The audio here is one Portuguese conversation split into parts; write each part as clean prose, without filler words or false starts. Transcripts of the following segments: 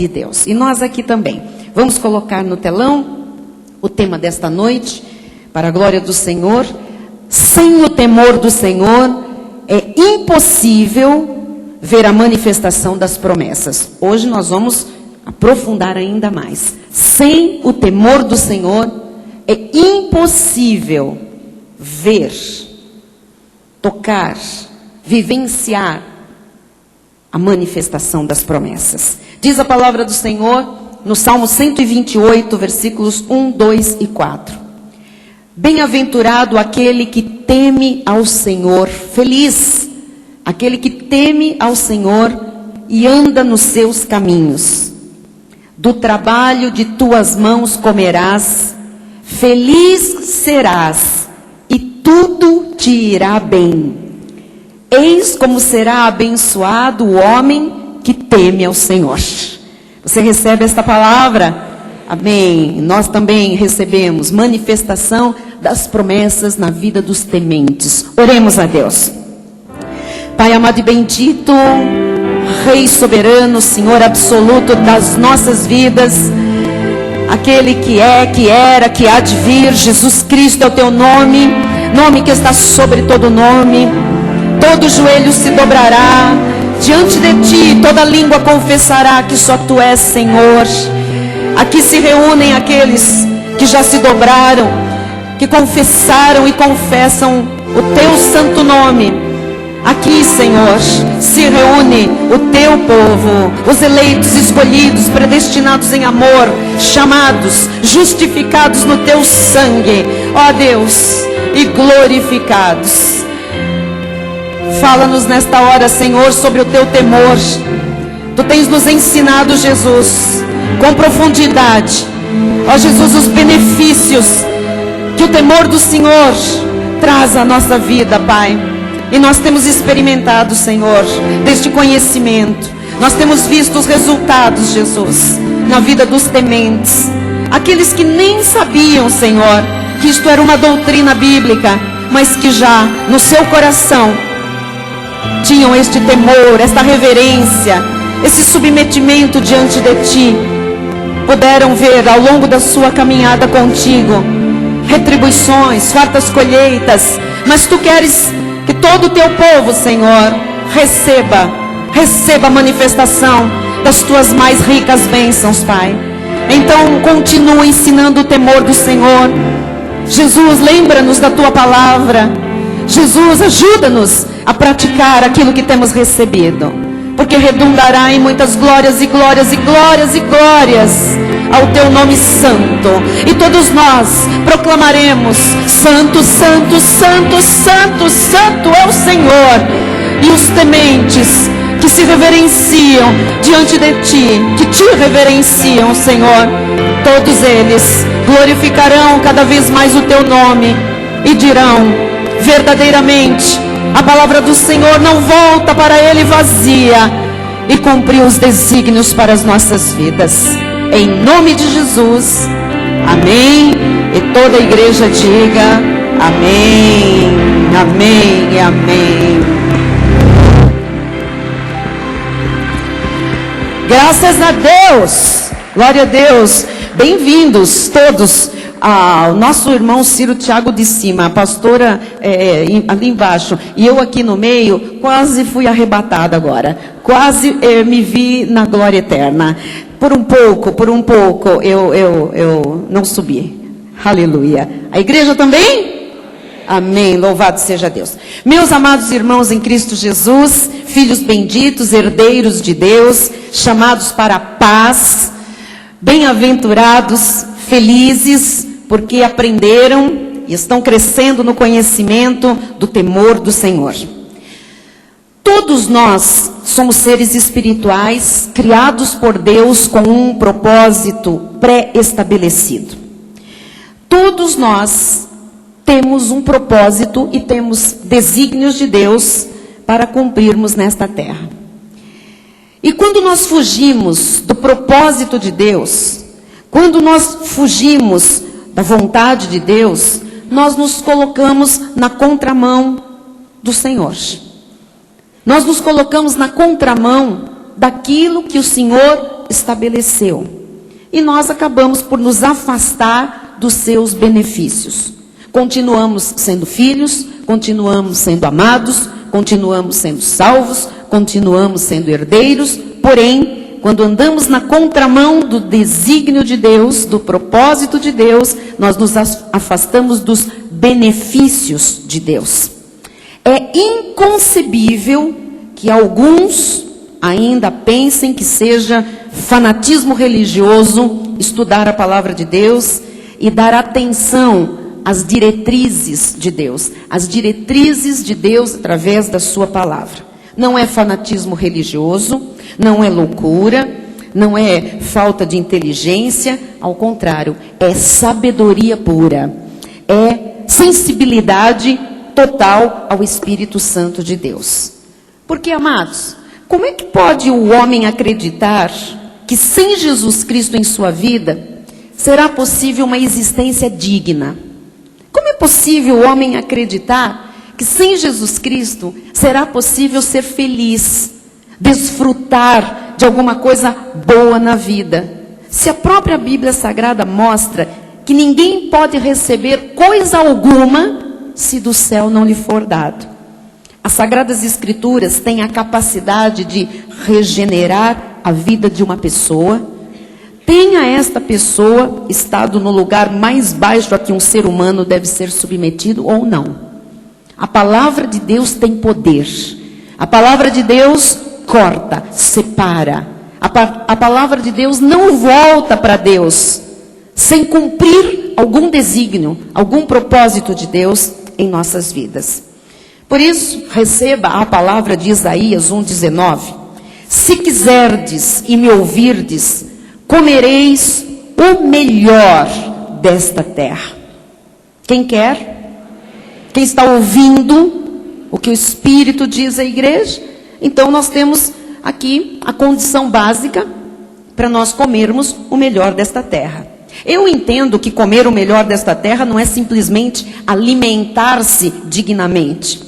de Deus. E nós aqui também. Vamos colocar no telão o tema desta noite, para a glória do Senhor. Sem o temor do Senhor, é impossível ver a manifestação das promessas. Hoje nós vamos aprofundar ainda mais. Sem o temor do Senhor, é impossível ver, tocar, vivenciar a manifestação das promessas. Diz a palavra do Senhor no Salmo 128, versículos 1, 2 e 4. Bem-aventurado aquele que teme ao Senhor, feliz aquele que teme ao Senhor e anda nos seus caminhos. Do trabalho de tuas mãos comerás, feliz serás e tudo te irá bem. Eis como será abençoado o homem que teme ao Senhor. Você recebe esta palavra? Amém. Nós também recebemos manifestação das promessas na vida dos tementes. Oremos a Deus. Pai amado e bendito, Rei soberano, Senhor absoluto das nossas vidas, aquele que é, que era, que há de vir, Jesus Cristo é o teu nome, nome que está sobre todo nome. Todo joelho se dobrará diante de ti, toda língua confessará que só tu és Senhor. Aqui se reúnem aqueles que já se dobraram, que confessaram e confessam o teu santo nome. Aqui, Senhor, se reúne o teu povo, os eleitos, escolhidos, predestinados em amor, chamados, justificados no teu sangue, ó Deus, e glorificados. Fala-nos nesta hora, Senhor, sobre o teu temor. Tu tens nos ensinado, Jesus, com profundidade, ó Jesus, os benefícios que o temor do Senhor traz à nossa vida, Pai. E nós temos experimentado, Senhor, deste conhecimento. Nós temos visto os resultados, Jesus, na vida dos tementes. Aqueles que nem sabiam, Senhor, que isto era uma doutrina bíblica, mas que já no seu coração tinham este temor, esta reverência, esse submetimento diante de Ti. Puderam ver ao longo da sua caminhada contigo retribuições, fartas colheitas, mas Tu queres que todo o teu povo, Senhor, receba a manifestação das tuas mais ricas bênçãos, Pai. Então, continua ensinando o temor do Senhor. Jesus, lembra-nos da tua palavra. Jesus, ajuda-nos a praticar aquilo que temos recebido, porque redundará em muitas glórias e glórias e glórias e glórias ao teu nome santo. E todos nós proclamaremos: Santo, Santo, Santo, Santo, Santo é o Senhor. E os tementes que se reverenciam diante de Ti, que Te reverenciam, Senhor, todos eles glorificarão cada vez mais o Teu nome e dirão: verdadeiramente a palavra do Senhor não volta para Ele vazia, e cumpriu os desígnios para as nossas vidas. Em nome de Jesus, amém. E toda a igreja diga amém, amém e amém. Graças a Deus, glória a Deus. Bem-vindos todos ao nosso irmão Ciro Thiago de cima, a pastora ali embaixo, e eu aqui no meio. Quase fui arrebatada agora, quase me vi na glória eterna. Por um pouco, eu não subi. Aleluia. A igreja também? Amém. Louvado seja Deus. Meus amados irmãos em Cristo Jesus, filhos benditos, herdeiros de Deus, chamados para a paz, bem-aventurados, felizes, porque aprenderam e estão crescendo no conhecimento do temor do Senhor. Todos nós somos seres espirituais, criados por Deus com um propósito pré-estabelecido. Todos nós temos um propósito e temos desígnios de Deus para cumprirmos nesta terra. E quando nós fugimos do propósito de Deus, quando nós fugimos da vontade de Deus, nós nos colocamos na contramão do Senhor. Nós nos colocamos na contramão daquilo que o Senhor estabeleceu. E nós acabamos por nos afastar dos seus benefícios. Continuamos sendo filhos, continuamos sendo amados, continuamos sendo salvos, continuamos sendo herdeiros, porém, quando andamos na contramão do desígnio de Deus, do propósito de Deus, nós nos afastamos dos benefícios de Deus. É inconcebível que alguns ainda pensem que seja fanatismo religioso estudar a palavra de Deus e dar atenção às diretrizes de Deus. As diretrizes de Deus através da sua palavra. Não é fanatismo religioso, não é loucura, não é falta de inteligência, ao contrário, é sabedoria pura, é sensibilidade total ao Espírito Santo de Deus. Porque, amados, como é que pode o homem acreditar que sem Jesus Cristo em sua vida será possível uma existência digna? Como é possível o homem acreditar que sem Jesus Cristo será possível ser feliz, desfrutar de alguma coisa boa na vida? Se a própria Bíblia Sagrada mostra que ninguém pode receber coisa alguma se do céu não lhe for dado. As Sagradas Escrituras têm a capacidade de regenerar a vida de uma pessoa. Tenha esta pessoa estado no lugar mais baixo a que um ser humano deve ser submetido ou não. A palavra de Deus tem poder. A palavra de Deus corta, separa. A palavra de Deus não volta para Deus sem cumprir algum desígnio, algum propósito de Deus em nossas vidas. Por isso, receba a palavra de Isaías 1,19. Se quiserdes e me ouvirdes, comereis o melhor desta terra. Quem quer? Quem está ouvindo o que o Espírito diz à igreja? Então nós temos aqui a condição básica para nós comermos o melhor desta terra. Eu entendo que comer o melhor desta terra não é simplesmente alimentar-se dignamente,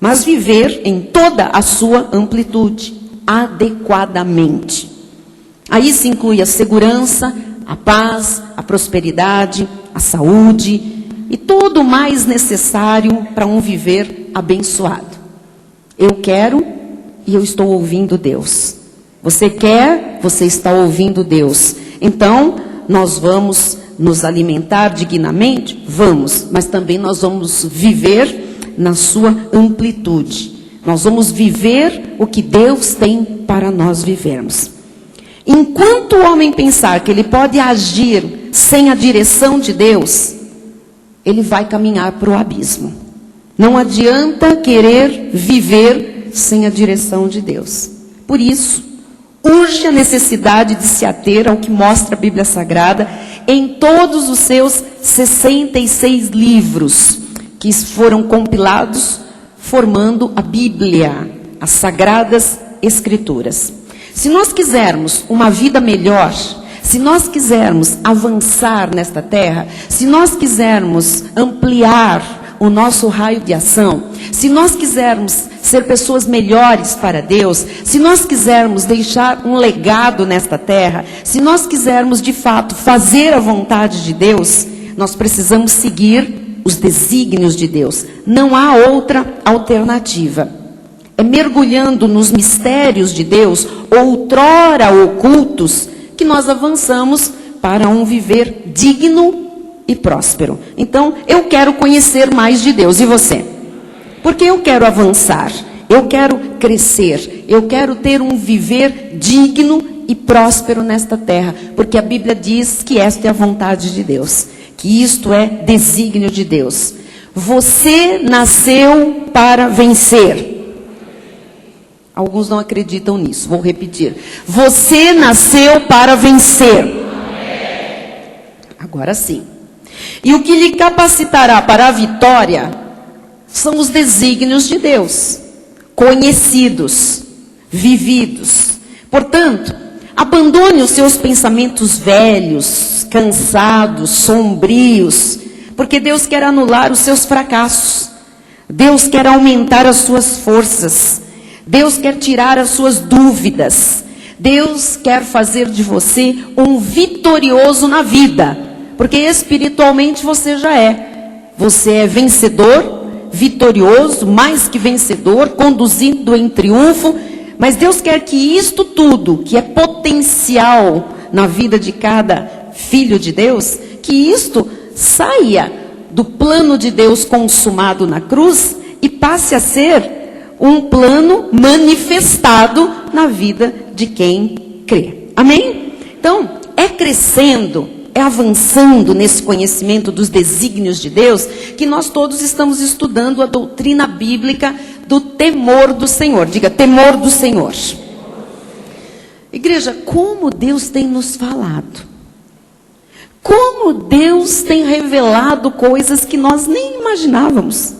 mas viver em toda a sua amplitude, adequadamente. Aí se inclui a segurança, a paz, a prosperidade, a saúde e tudo o mais necessário para um viver abençoado. Eu quero e eu estou ouvindo Deus. Você quer, você está ouvindo Deus. Então, nós vamos nos alimentar dignamente? Vamos, mas também nós vamos viver na sua amplitude. Nós vamos viver o que Deus tem para nós vivermos. Enquanto o homem pensar que ele pode agir sem a direção de Deus, ele vai caminhar para o abismo. Não adianta querer viver sem a direção de Deus. Por isso, urge a necessidade de se ater ao que mostra a Bíblia Sagrada em todos os seus 66 livros que foram compilados formando a Bíblia, as Sagradas Escrituras. Se nós quisermos uma vida melhor, se nós quisermos avançar nesta terra, se nós quisermos ampliar o nosso raio de ação, se nós quisermos ser pessoas melhores para Deus, se nós quisermos deixar um legado nesta terra, se nós quisermos de fato fazer a vontade de Deus, nós precisamos seguir os desígnios de Deus. Não há outra alternativa. É mergulhando nos mistérios de Deus, outrora ocultos, que nós avançamos para um viver digno e próspero. Então, eu quero conhecer mais de Deus. E você? Porque eu quero avançar, eu quero crescer, eu quero ter um viver digno e próspero nesta terra. Porque a Bíblia diz que esta é a vontade de Deus, que isto é desígnio de Deus. Você nasceu para vencer. Alguns não acreditam nisso, vou repetir. Você nasceu para vencer. Agora sim. E o que lhe capacitará para a vitória são os desígnios de Deus, conhecidos, vividos. Portanto, abandone os seus pensamentos velhos, cansados, sombrios, porque Deus quer anular os seus fracassos. Deus quer aumentar as suas forças. Deus quer tirar as suas dúvidas. Deus quer fazer de você um vitorioso na vida. Porque espiritualmente você já é. Você é vencedor, vitorioso, mais que vencedor, conduzido em triunfo. Mas Deus quer que isto tudo, que é potencial na vida de cada filho de Deus, que isto saia do plano de Deus consumado na cruz e passe a ser um plano manifestado na vida de quem crê. Amém? Então, é crescendo, é avançando nesse conhecimento dos desígnios de Deus, que nós todos estamos estudando a doutrina bíblica do temor do Senhor. Diga, temor do Senhor. Igreja, como Deus tem nos falado. Como Deus tem revelado coisas que nós nem imaginávamos.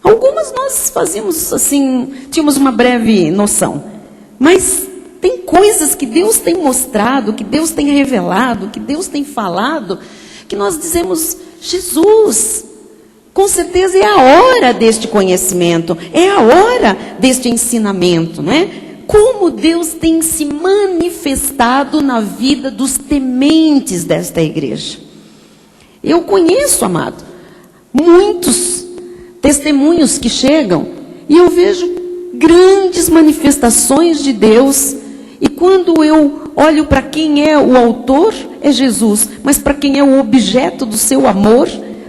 Algumas nós fazíamos assim, tínhamos uma breve noção. Mas tem coisas que Deus tem mostrado, que Deus tem revelado, que Deus tem falado, que nós dizemos, Jesus, com certeza é a hora deste conhecimento, é a hora deste ensinamento, não é? Como Deus tem se manifestado na vida dos tementes desta igreja. Eu conheço, amado, muitos testemunhos que chegam e eu vejo grandes manifestações de Deus. E quando eu olho para quem é o autor, é Jesus. Mas para quem é o objeto do seu amor,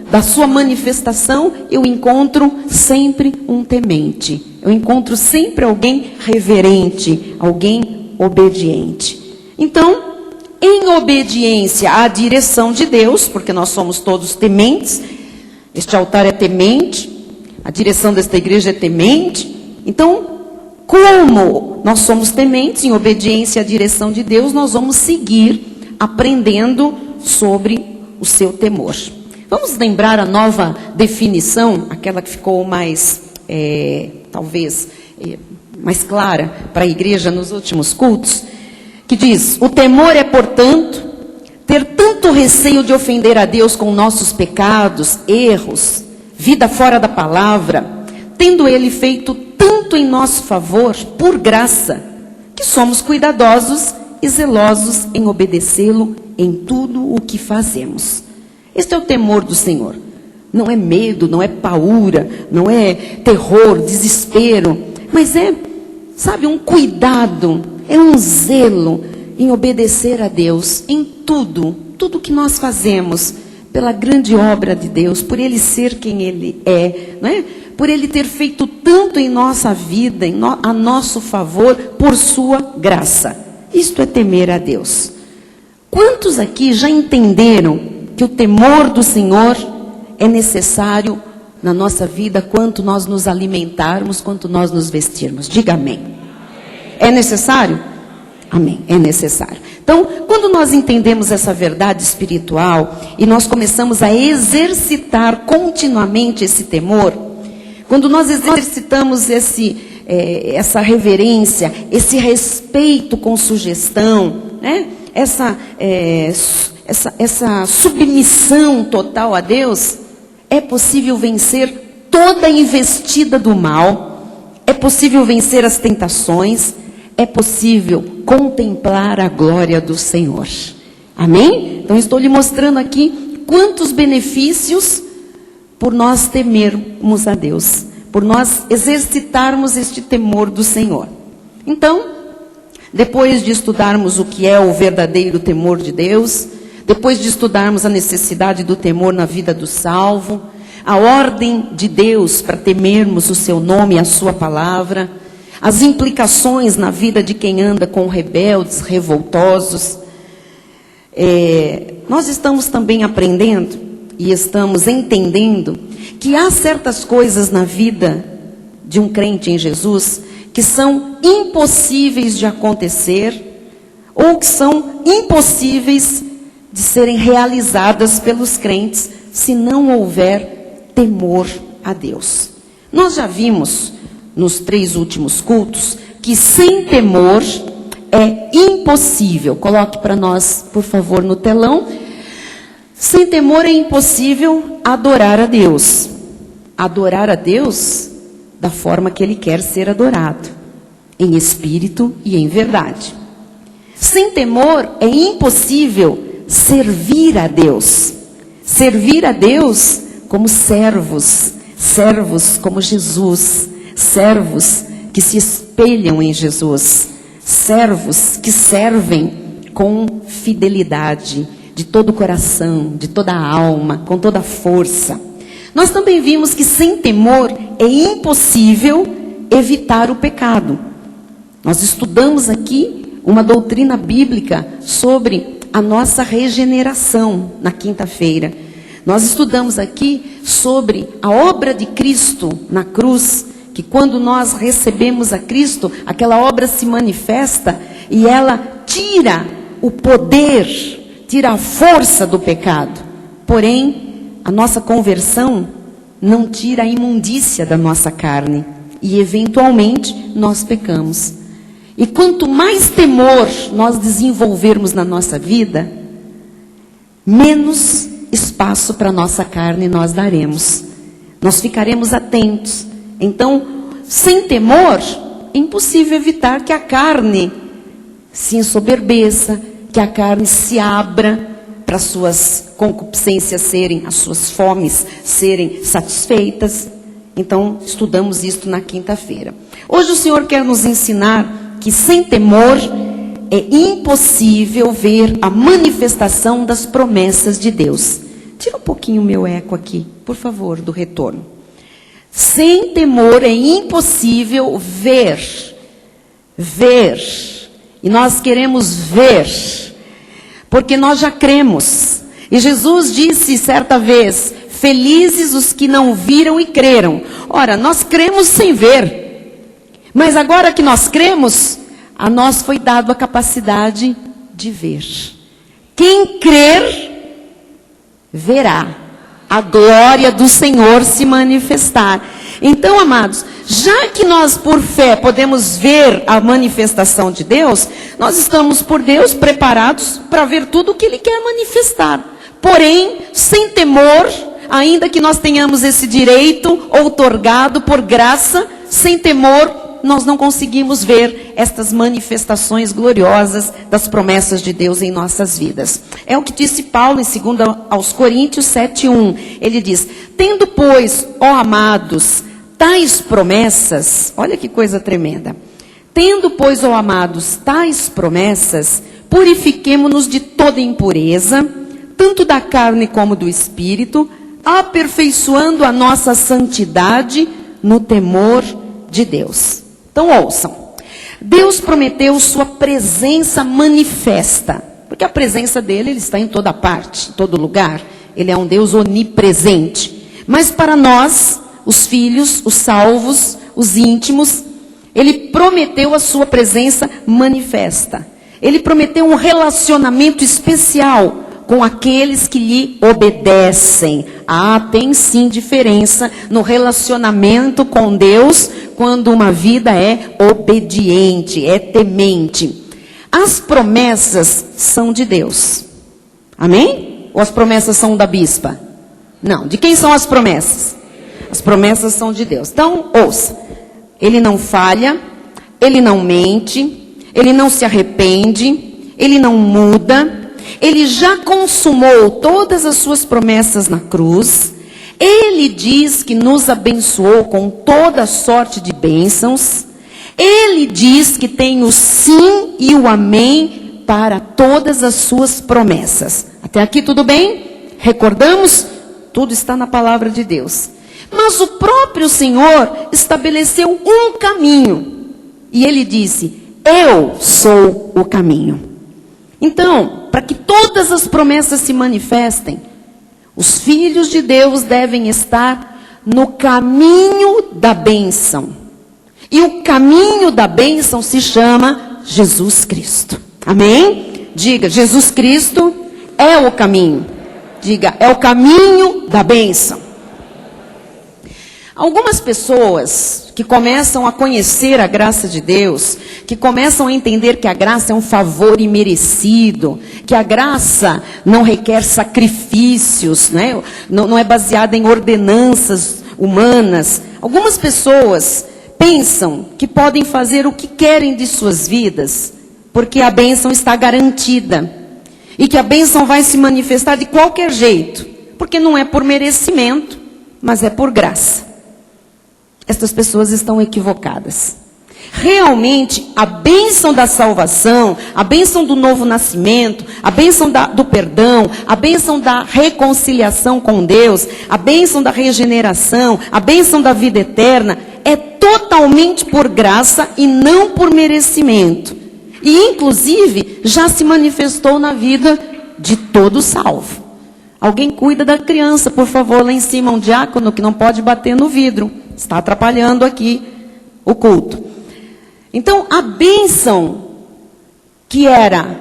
da sua manifestação, eu encontro sempre um temente. Eu encontro sempre alguém reverente, alguém obediente. Então, em obediência à direção de Deus, porque nós somos todos tementes, este altar é temente, a direção desta igreja é temente. Então, como nós somos tementes, em obediência à direção de Deus, nós vamos seguir aprendendo sobre o seu temor. Vamos lembrar a nova definição, aquela que ficou mais, mais clara para a igreja nos últimos cultos, que diz, o temor é, portanto, ter tanto receio de ofender a Deus com nossos pecados, erros, vida fora da palavra, tendo Ele feito tanto em nosso favor, por graça, que somos cuidadosos e zelosos em obedecê-lo em tudo o que fazemos. Este é o temor do Senhor. Não é medo, não é paura, não é terror, desespero, mas é, sabe, um cuidado, é um zelo em obedecer a Deus em tudo que nós fazemos, pela grande obra de Deus, por Ele ser quem Ele é, não é? Por Ele ter feito tanto em nossa vida, a nosso favor, por sua graça. Isto é temer a Deus. Quantos aqui já entenderam que o temor do Senhor é necessário na nossa vida, quanto nós nos alimentarmos, quanto nós nos vestirmos? Diga amém. É necessário? Amém, é necessário. Então, quando nós entendemos essa verdade espiritual e nós começamos a exercitar continuamente esse temor, quando nós exercitamos essa reverência, esse respeito com sugestão, né? Essa submissão total a Deus, é possível vencer toda a investida do mal, é possível vencer as tentações, é possível contemplar a glória do Senhor. Amém? Então estou lhe mostrando aqui quantos benefícios por nós temermos a Deus, por nós exercitarmos este temor do Senhor. Então, depois de estudarmos o que é o verdadeiro temor de Deus, depois de estudarmos a necessidade do temor na vida do salvo, a ordem de Deus para temermos o seu nome e a sua palavra, as implicações na vida de quem anda com rebeldes, revoltosos, nós estamos também aprendendo e estamos entendendo que há certas coisas na vida de um crente em Jesus que são impossíveis de acontecer ou que são impossíveis de serem realizadas pelos crentes se não houver temor a Deus. Nós já vimos nos 3 últimos cultos que sem temor é impossível. Coloque para nós, por favor, no telão. Sem temor é impossível adorar a Deus. Adorar a Deus da forma que Ele quer ser adorado, em espírito e em verdade. Sem temor é impossível servir a Deus. Servir a Deus como servos, servos como Jesus, servos que se espelham em Jesus, servos que servem com fidelidade, de todo o coração, de toda a alma, com toda a força. Nós também vimos que sem temor é impossível evitar o pecado. Nós estudamos aqui uma doutrina bíblica sobre a nossa regeneração na quinta-feira. Nós estudamos aqui sobre a obra de Cristo na cruz, que quando nós recebemos a Cristo, aquela obra se manifesta e ela tira o poder, tira a força do pecado. Porém, a nossa conversão não tira a imundícia da nossa carne e eventualmente nós pecamos. E quanto mais temor nós desenvolvermos na nossa vida, menos espaço para a nossa carne nós daremos. Nós ficaremos atentos. Então, sem temor, é impossível evitar que a carne se ensoberbeça, que a carne se abra para as suas concupiscências serem, as suas fomes serem satisfeitas. Então, estudamos isso na quinta-feira. Hoje o Senhor quer nos ensinar que sem temor é impossível ver a manifestação das promessas de Deus. Tira um pouquinho o meu eco aqui, por favor, do retorno. Sem temor é impossível ver. E nós queremos ver, porque nós já cremos. E Jesus disse certa vez, felizes os que não viram e creram. Ora, nós cremos sem ver. Mas agora que nós cremos, a nós foi dado a capacidade de ver. Quem crer, verá a glória do Senhor se manifestar. Então, amados, já que nós por fé podemos ver a manifestação de Deus, nós estamos por Deus preparados para ver tudo o que Ele quer manifestar. Porém, sem temor, ainda que nós tenhamos esse direito outorgado por graça, sem temor, nós não conseguimos ver estas manifestações gloriosas das promessas de Deus em nossas vidas. É o que disse Paulo em 2 aos Coríntios 7:1. Ele diz, tendo, pois, ó amados, tais promessas, olha que coisa tremenda. Tendo, pois, ó amados, tais promessas, purifiquemo-nos de toda impureza, tanto da carne como do espírito, aperfeiçoando a nossa santidade no temor de Deus. Então ouçam, Deus prometeu sua presença manifesta, porque a presença dele, ele está em toda parte, em todo lugar, ele é um Deus onipresente, mas para nós, os filhos, os salvos, os íntimos, ele prometeu a sua presença manifesta, ele prometeu um relacionamento especial com aqueles que lhe obedecem. Tem sim diferença no relacionamento com Deus, quando uma vida é obediente, é temente. As promessas são de Deus. Amém? Ou as promessas são da bispa? Não. De quem são as promessas? As promessas são de Deus. Então, ouça. Ele não falha, ele não mente, ele não se arrepende, ele não muda. Ele já consumou todas as suas promessas na cruz. Ele diz que nos abençoou com toda sorte de bênçãos. Ele diz que tem o sim e o amém para todas as suas promessas. Até aqui tudo bem? Recordamos? Tudo está na palavra de Deus. Mas o próprio Senhor estabeleceu um caminho. E ele disse, eu sou o caminho. Então, para que todas as promessas se manifestem, os filhos de Deus devem estar no caminho da bênção. E o caminho da bênção se chama Jesus Cristo. Amém? Diga, Jesus Cristo é o caminho. Diga, é o caminho da bênção. Algumas pessoas que começam a conhecer a graça de Deus, que começam a entender que a graça é um favor imerecido, que a graça não requer sacrifícios, né? Não é baseada em ordenanças humanas. Algumas pessoas pensam que podem fazer o que querem de suas vidas, porque a bênção está garantida. E que a bênção vai se manifestar de qualquer jeito, porque não é por merecimento, mas é por graça. Estas pessoas estão equivocadas. Realmente, a bênção da salvação, a bênção do novo nascimento, a bênção do perdão, a bênção da reconciliação com Deus, a bênção da regeneração, a bênção da vida eterna, é totalmente por graça e não por merecimento. E, inclusive, já se manifestou na vida de todo salvo. Alguém cuida da criança, por favor, lá em cima, um diácono que não pode bater no vidro. Está atrapalhando aqui o culto. Então, a bênção que era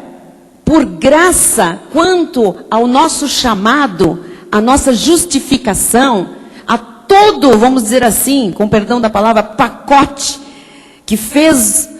por graça quanto ao nosso chamado, a nossa justificação, a todo, vamos dizer assim, com perdão da palavra, pacote, que fez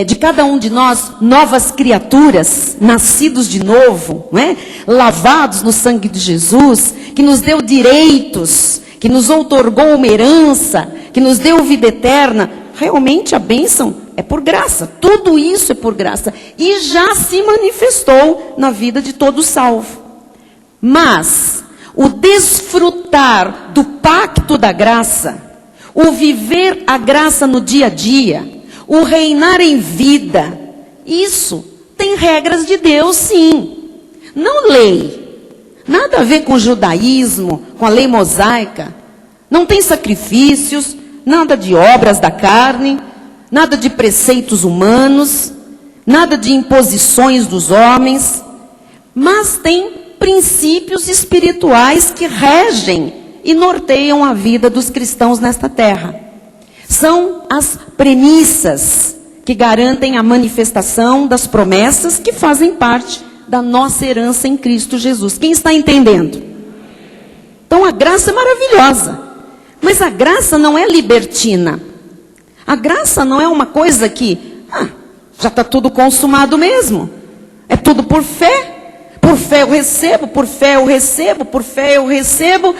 de cada um de nós novas criaturas, nascidos de novo, não é? Lavados no sangue de Jesus, que nos deu direitos, que nos outorgou uma herança, que nos deu vida eterna. Realmente a bênção é por graça, tudo isso é por graça, e já se manifestou na vida de todo salvo. Mas o desfrutar do pacto da graça, o viver a graça no dia a dia, o reinar em vida, isso tem regras de Deus, sim. Não lei. Nada a ver com o judaísmo, com a lei mosaica. Não tem sacrifícios, nada de obras da carne, nada de preceitos humanos, nada de imposições dos homens. Mas tem princípios espirituais que regem e norteiam a vida dos cristãos nesta terra. São as premissas que garantem a manifestação das promessas que fazem parte da nossa herança em Cristo Jesus. Quem está entendendo? Então a graça é maravilhosa, mas a graça não é libertina. A graça não é uma coisa que, já está tudo consumado mesmo. É tudo por fé. Por fé eu recebo, por fé eu recebo, por fé eu recebo.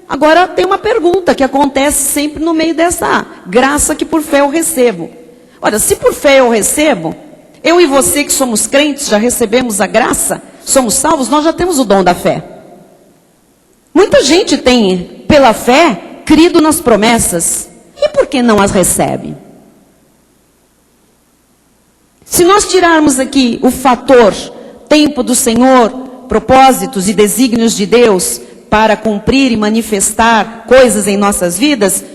Agora tem uma pergunta que acontece sempre no meio dessa graça que por fé eu recebo. Olha, se por fé eu recebo, eu e você que somos crentes, já recebemos a graça, somos salvos, nós já temos o dom da fé. Muita gente tem, pela fé, crido nas promessas. E por que não as recebe? Se nós tirarmos aqui o fator tempo do Senhor, propósitos e desígnios de Deus, para cumprir e manifestar coisas em nossas vidas,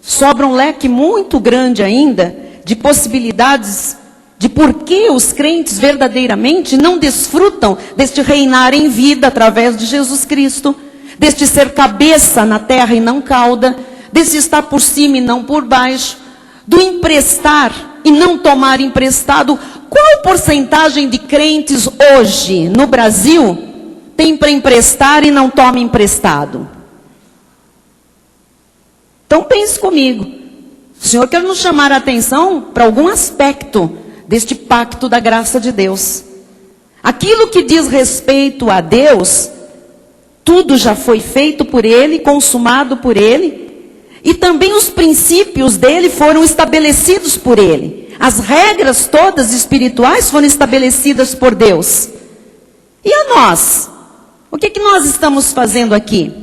sobra um leque muito grande ainda de possibilidades de por que os crentes verdadeiramente não desfrutam deste reinar em vida através de Jesus Cristo, deste ser cabeça na terra e não cauda, desse estar por cima e não por baixo, do emprestar e não tomar emprestado. Qual porcentagem de crentes hoje no Brasil tem para emprestar e não toma emprestado? Então pense comigo. O Senhor quer nos chamar a atenção para algum aspecto deste pacto da graça de Deus. Aquilo que diz respeito a Deus, tudo já foi feito por Ele, consumado por Ele, e também os princípios dele foram estabelecidos por Ele. As regras todas espirituais foram estabelecidas por Deus. E a nós? O que nós estamos fazendo aqui?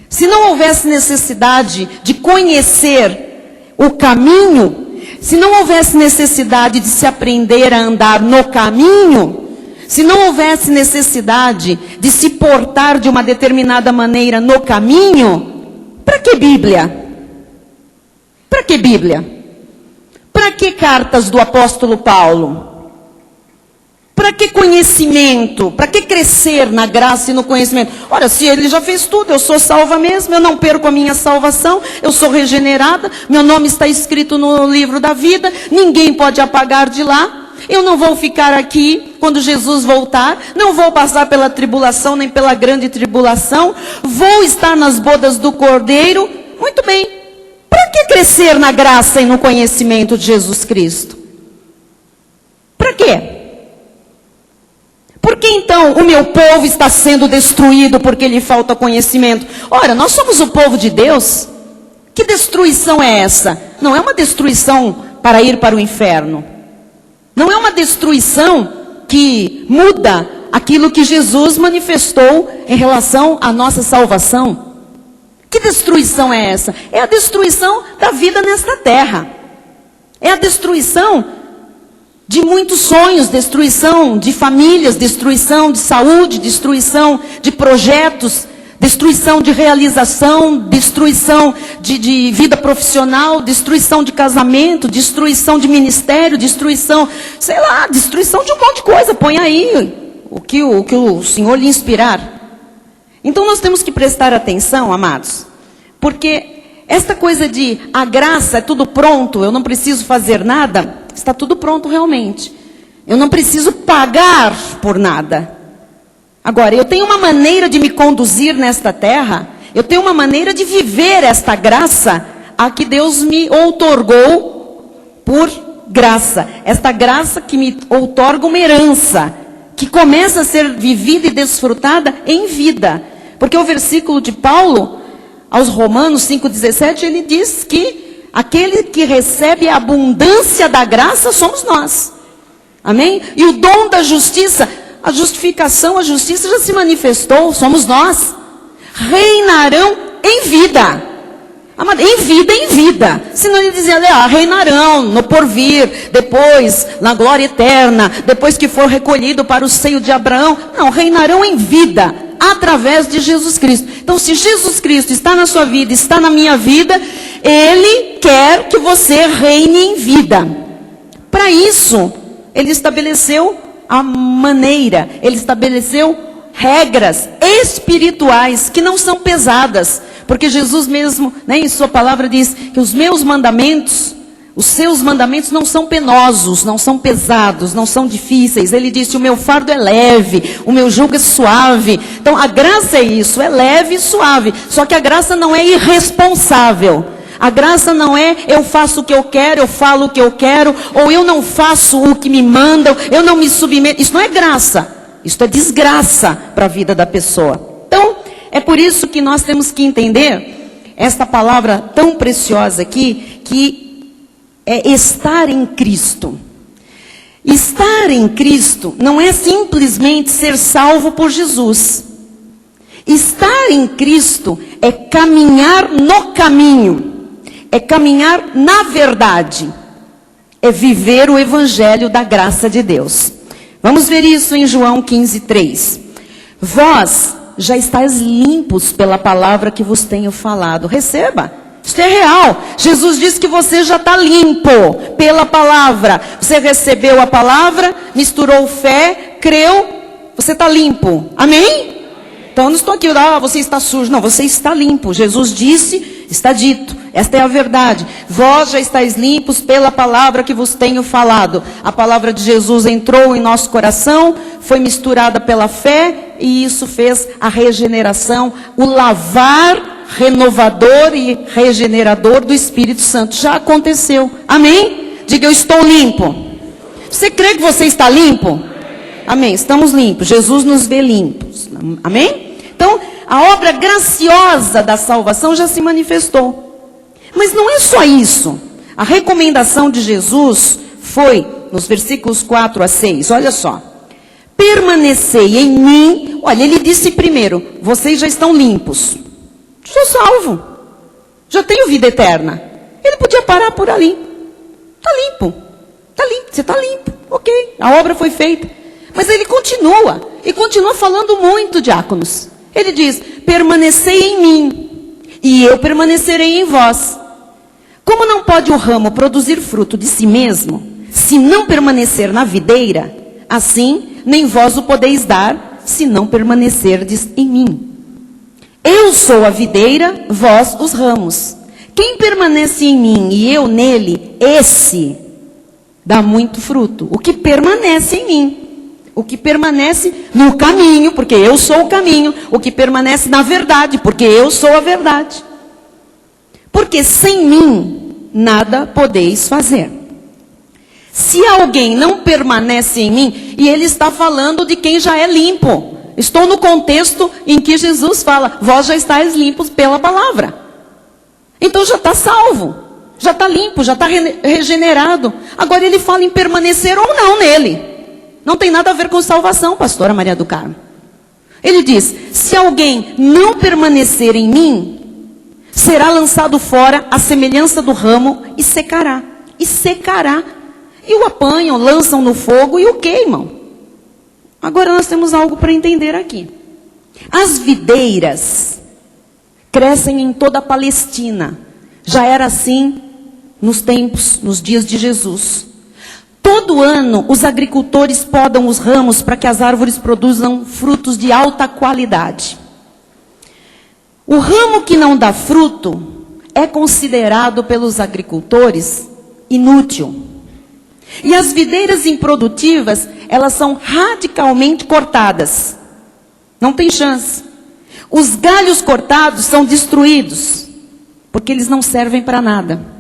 Se não houvesse necessidade de conhecer o caminho, se não houvesse necessidade de se aprender a andar no caminho, se não houvesse necessidade de se portar de uma determinada maneira no caminho, para que Bíblia? Para que Bíblia? Para que cartas do apóstolo Paulo? Para que conhecimento? Para que crescer na graça e no conhecimento? Ora, se ele já fez tudo, eu sou salva mesmo, eu não perco a minha salvação, eu sou regenerada, meu nome está escrito no livro da vida, ninguém pode apagar de lá, eu não vou ficar aqui quando Jesus voltar, não vou passar pela tribulação, nem pela grande tribulação, vou estar nas bodas do Cordeiro. Muito bem, para que crescer na graça e no conhecimento de Jesus Cristo? Para quê? Por que então o meu povo está sendo destruído porque lhe falta conhecimento? Ora, nós somos o povo de Deus. Que destruição é essa? Não é uma destruição para ir para o inferno. Não é uma destruição que muda aquilo que Jesus manifestou em relação à nossa salvação. Que destruição é essa? É a destruição da vida nesta terra. É a destruição de muitos sonhos, destruição de famílias, destruição de saúde, destruição de projetos, destruição de realização, destruição de vida profissional, destruição de casamento, destruição de ministério, destruição, sei lá, destruição de um monte de coisa. Põe aí o que o Senhor lhe inspirar. Então nós temos que prestar atenção, amados, porque esta coisa de a graça é tudo pronto, eu não preciso fazer nada, está tudo pronto realmente. Eu não preciso pagar por nada. Agora, eu tenho uma maneira de me conduzir nesta terra, eu tenho uma maneira de viver esta graça a que Deus me outorgou por graça. Esta graça que me outorga uma herança, que começa a ser vivida e desfrutada em vida. Porque o versículo de Paulo, aos Romanos 5,17, ele diz que aquele que recebe a abundância da graça somos nós. Amém? E o dom da justiça, a justificação, a justiça já se manifestou, somos nós. Reinarão em vida. Em vida, em vida. Senão ele dizia, reinarão no porvir, depois, na glória eterna, depois que for recolhido para o seio de Abraão. Não, reinarão em vida, através de Jesus Cristo. Então, se Jesus Cristo está na sua vida, está na minha vida, Ele quer que você reine em vida. Para isso, Ele estabeleceu a maneira, Ele estabeleceu regras espirituais que não são pesadas, porque Jesus mesmo, em sua palavra diz que os meus mandamentos, os seus mandamentos não são penosos, não são pesados, não são difíceis. Ele disse, o meu fardo é leve, o meu jugo é suave. Então a graça é isso, é leve e suave, só que a graça não é irresponsável. A graça não é eu faço o que eu quero, eu falo o que eu quero, ou eu não faço o que me mandam, eu não me submeto. Isso não é graça, isso é desgraça para a vida da pessoa. Então, é por isso que nós temos que entender esta palavra tão preciosa aqui, que é estar em Cristo. Estar em Cristo não é simplesmente ser salvo por Jesus. Estar em Cristo é caminhar no caminho. É caminhar na verdade, é viver o evangelho da graça de Deus. Vamos ver isso em João 15:3. Vós já estáis limpos pela palavra que vos tenho falado. Receba, isso é real. Jesus disse que você já está limpo pela palavra. Você recebeu a palavra, misturou fé, creu, você está limpo. Amém? Então eu não estou aqui, você está sujo. Não, você está limpo. Jesus disse, está dito. Esta é a verdade. Vós já estáis limpos pela palavra que vos tenho falado. A palavra de Jesus entrou em nosso coração, foi misturada pela fé, e isso fez a regeneração, o lavar renovador e regenerador do Espírito Santo. Já aconteceu. Amém? Diga, eu estou limpo. Você crê que você está limpo? Amém. Estamos limpos. Jesus nos vê limpos. Amém? Então, a obra graciosa da salvação já se manifestou. Mas não é só isso. A recomendação de Jesus foi, nos versículos 4-6, olha só. Permanecei em mim. Olha, ele disse primeiro, vocês já estão limpos. Sou salvo. Já tenho vida eterna. Ele podia parar por ali. Está limpo. Está limpo. Você está limpo. Ok, a obra foi feita. Mas ele continua. E continua falando muito, diáconos. Ele diz, permanecei em mim. E eu permanecerei em vós. Como não pode o ramo produzir fruto de si mesmo, se não permanecer na videira, assim nem vós o podeis dar, se não permanecerdes em mim. Eu sou a videira, vós os ramos. Quem permanece em mim e eu nele, esse dá muito fruto. O que permanece em mim. O que permanece no caminho, porque eu sou o caminho. O que permanece na verdade, porque eu sou a verdade. Porque sem mim, nada podeis fazer. Se alguém não permanece em mim, e ele está falando de quem já é limpo. Estou no contexto em que Jesus fala, vós já estáis limpos pela palavra. Então já está salvo, já está limpo, já está regenerado. Agora ele fala em permanecer ou não nele. Não tem nada a ver com salvação, pastora Maria do Carmo. Ele diz, se alguém não permanecer em mim, será lançado fora à semelhança do ramo e secará. E secará. E o apanham, lançam no fogo e o queimam. Agora nós temos algo para entender aqui. As videiras crescem em toda a Palestina. Já era assim nos tempos, nos dias de Jesus. Todo ano, os agricultores podam os ramos para que as árvores produzam frutos de alta qualidade. O ramo que não dá fruto é considerado pelos agricultores inútil. E as videiras improdutivas, elas são radicalmente cortadas. Não tem chance. Os galhos cortados são destruídos, porque eles não servem para nada.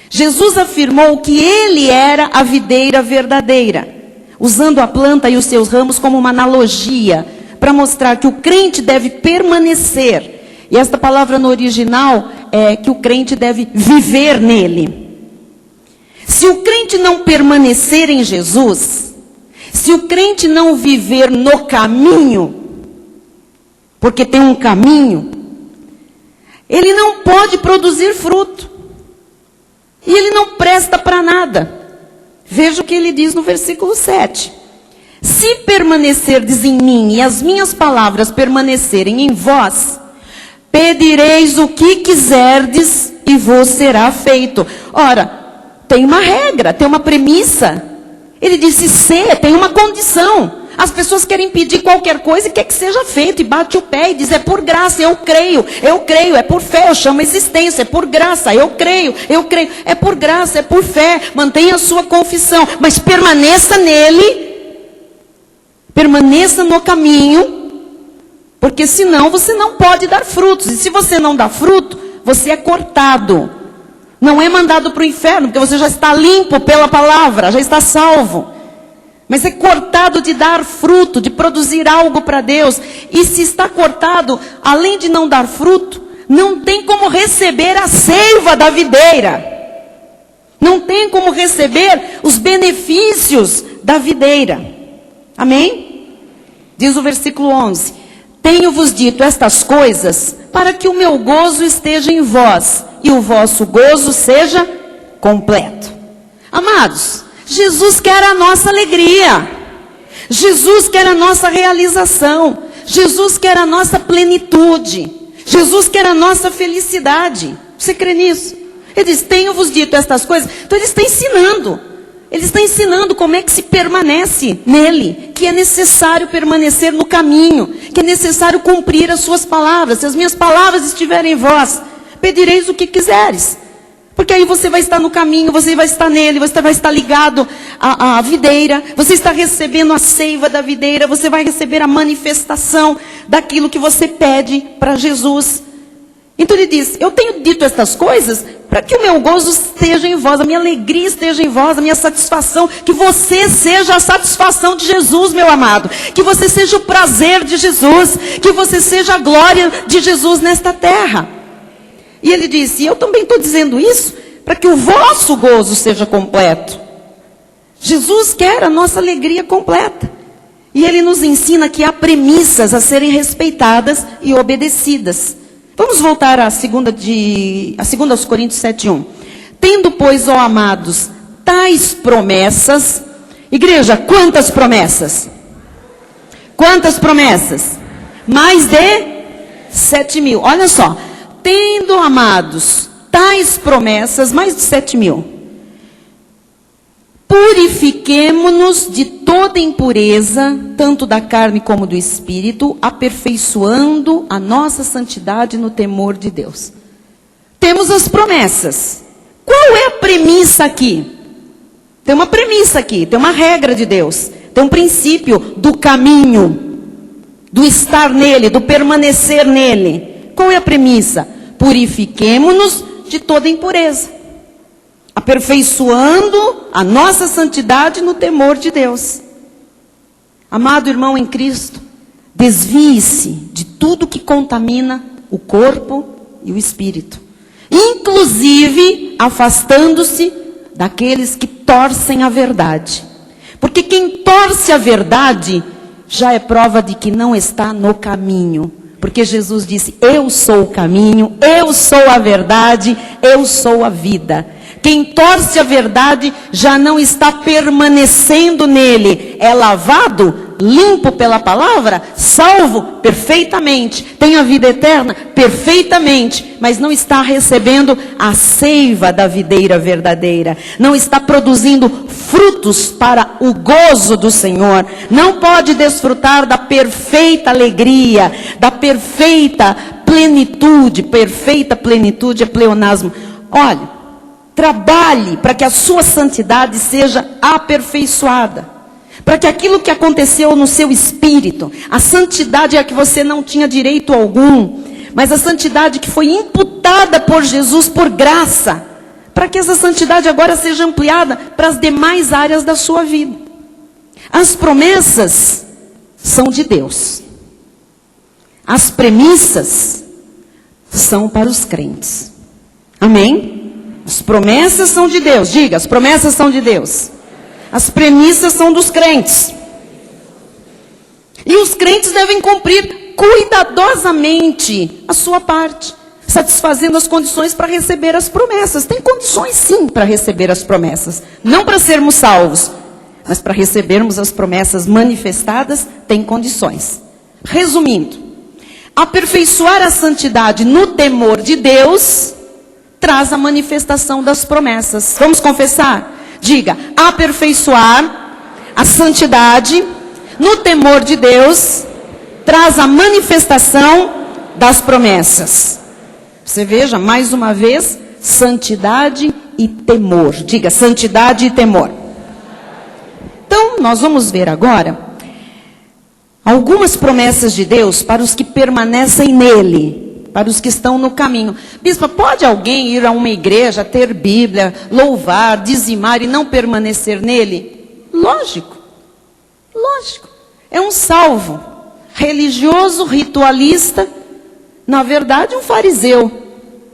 Jesus afirmou que ele era a videira verdadeira, usando a planta e os seus ramos como uma analogia, para mostrar que o crente deve permanecer. E esta palavra no original é que o crente deve viver nele. Se o crente não permanecer em Jesus, se o crente não viver no caminho, porque tem um caminho, ele não pode produzir fruto. E ele não presta para nada. Veja o que ele diz no versículo 7. Se permanecerdes em mim e as minhas palavras permanecerem em vós, pedireis o que quiserdes e vos será feito. Ora, tem uma regra, tem uma premissa. Ele disse tem uma condição. As pessoas querem pedir qualquer coisa e quer que seja feito. E bate o pé e diz, é por graça, eu creio, é por fé, eu chamo a existência, é por graça, eu creio, é por graça, é por fé, mantenha a sua confissão, mas permaneça nele, permaneça no caminho, porque senão você não pode dar frutos, e se você não dá fruto, você é cortado, não é mandado para o inferno, porque você já está limpo pela palavra, já está salvo. Mas é cortado de dar fruto, de produzir algo para Deus. E se está cortado, além de não dar fruto, não tem como receber a seiva da videira. Não tem como receber os benefícios da videira. Amém? Diz o versículo 11. Tenho-vos dito estas coisas para que o meu gozo esteja em vós e o vosso gozo seja completo. Amados, Jesus quer a nossa alegria. Jesus quer a nossa realização. Jesus quer a nossa plenitude. Jesus quer a nossa felicidade. Você crê nisso? Ele diz, tenho-vos dito estas coisas. Então ele está ensinando. Ele está ensinando como é que se permanece nele. Que é necessário permanecer no caminho. Que é necessário cumprir as suas palavras. Se as minhas palavras estiverem em vós, pedireis o que quiseres. Porque aí você vai estar no caminho, você vai estar nele, você vai estar ligado à videira, você está recebendo a seiva da videira, você vai receber a manifestação daquilo que você pede para Jesus. Então ele diz, eu tenho dito estas coisas para que o meu gozo esteja em vós, a minha alegria esteja em vós, a minha satisfação, que você seja a satisfação de Jesus, meu amado, que você seja o prazer de Jesus, que você seja a glória de Jesus nesta terra. E ele disse, eu também estou dizendo isso para que o vosso gozo seja completo. Jesus quer a nossa alegria completa. E ele nos ensina que há premissas a serem respeitadas e obedecidas. Vamos voltar a 2 aos Coríntios 7:1. Tendo, pois, ó amados, tais promessas. Igreja, quantas promessas? Quantas promessas? Mais de 7.000. Olha só. Tendo, amados, tais promessas, mais de 7.000. Purifiquemo-nos de toda impureza, tanto da carne como do espírito, aperfeiçoando a nossa santidade no temor de Deus. Temos as promessas. Qual é a premissa aqui? Tem uma premissa aqui, tem uma regra de Deus. Tem um princípio do caminho, do estar nele, do permanecer nele. Qual é a premissa? Purifiquemo-nos de toda impureza, aperfeiçoando a nossa santidade no temor de Deus. Amado irmão em Cristo, desvie-se de tudo que contamina o corpo e o espírito. inclusive afastando-se daqueles que torcem a verdade. Porque quem torce a verdade já é prova de que não está no caminho. Porque Jesus disse: eu sou o caminho, eu sou a verdade, eu sou a vida. Quem torce a verdade já não está permanecendo nele. É lavado, limpo pela palavra, salvo perfeitamente. Tem a vida eterna perfeitamente. Mas não está recebendo a seiva da videira verdadeira. Não está produzindo frutos para o gozo do Senhor. Não pode desfrutar da perfeita alegria, da perfeita plenitude. Perfeita plenitude é pleonasmo. Olha, trabalhe para que a sua santidade seja aperfeiçoada. Para que aquilo que aconteceu no seu espírito, a santidade é a que você não tinha direito algum, mas a santidade que foi imputada por Jesus por graça, para que essa santidade agora seja ampliada para as demais áreas da sua vida. As promessas são de Deus. As premissas são para os crentes. Amém? As promessas são de Deus. Diga, as promessas são de Deus. As premissas são dos crentes. E os crentes devem cumprir cuidadosamente a sua parte, satisfazendo as condições para receber as promessas. Tem condições sim para receber as promessas. Não para sermos salvos, mas para recebermos as promessas manifestadas, tem condições. Resumindo, aperfeiçoar a santidade no temor de Deus traz a manifestação das promessas. Vamos confessar? Diga, aperfeiçoar a santidade no temor de Deus traz a manifestação das promessas. Você veja, mais uma vez, santidade e temor. Diga, santidade e temor. Então, nós vamos ver agora algumas promessas de Deus para os que permanecem nele. Para os que estão no caminho. Bispa, pode alguém ir a uma igreja, ter Bíblia, louvar, dizimar e não permanecer nele? Lógico. Lógico. É um salvo. Religioso, ritualista. Na verdade, um fariseu.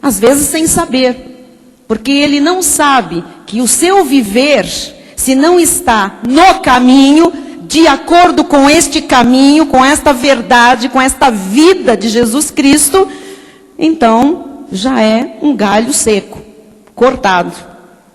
Às vezes sem saber. Porque ele não sabe que o seu viver, se não está no caminho, de acordo com este caminho, com esta verdade, com esta vida de Jesus Cristo, então já é um galho seco, cortado,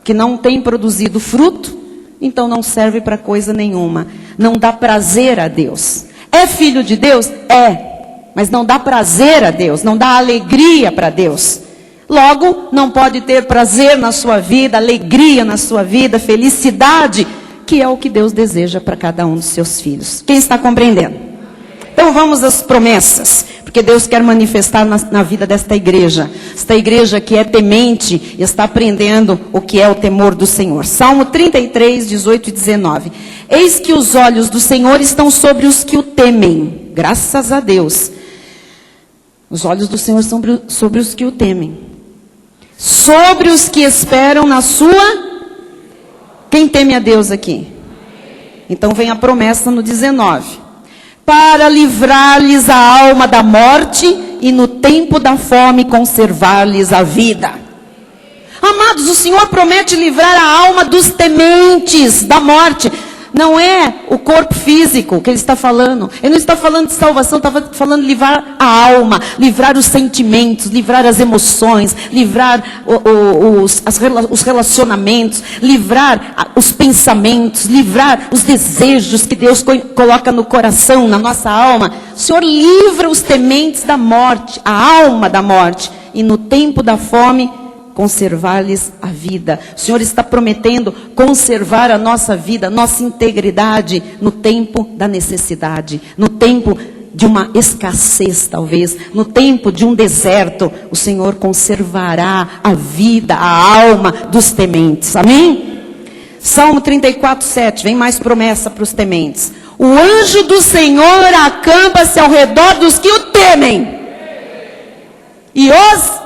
que não tem produzido fruto, então não serve para coisa nenhuma. Não dá prazer a Deus. É filho de Deus? É. Mas não dá prazer a Deus, não dá alegria para Deus. Logo, não pode ter prazer na sua vida, alegria na sua vida, felicidade, que é o que Deus deseja para cada um dos seus filhos. Quem está compreendendo? Então vamos às promessas, porque Deus quer manifestar na vida desta igreja. Esta igreja que é temente e está aprendendo o que é o temor do Senhor. Salmo 33, 18 e 19. Eis que os olhos do Senhor estão sobre os que o temem. Graças a Deus. Os olhos do Senhor são sobre os que o temem. Sobre os que esperam na sua... Quem teme a Deus aqui? Então vem a promessa no 19. Para livrar-lhes a alma da morte e no tempo da fome conservar-lhes a vida. Amados, o Senhor promete livrar a alma dos tementes da morte. Não é o corpo físico que Ele está falando. Ele não está falando de salvação, está falando de livrar a alma, livrar os sentimentos, livrar as emoções, livrar os relacionamentos, livrar os pensamentos, livrar os desejos que Deus coloca no coração, na nossa alma. O Senhor livra os tementes da morte, a alma da morte, e no tempo da fome conservar-lhes a vida. O Senhor está prometendo conservar a nossa vida, nossa integridade no tempo da necessidade, no tempo de uma escassez talvez, no tempo de um deserto. O Senhor conservará a vida, a alma dos tementes. Amém? Salmo 34, 7, vem mais promessa para os tementes. O anjo do Senhor acampa-se ao redor dos que o temem. E os...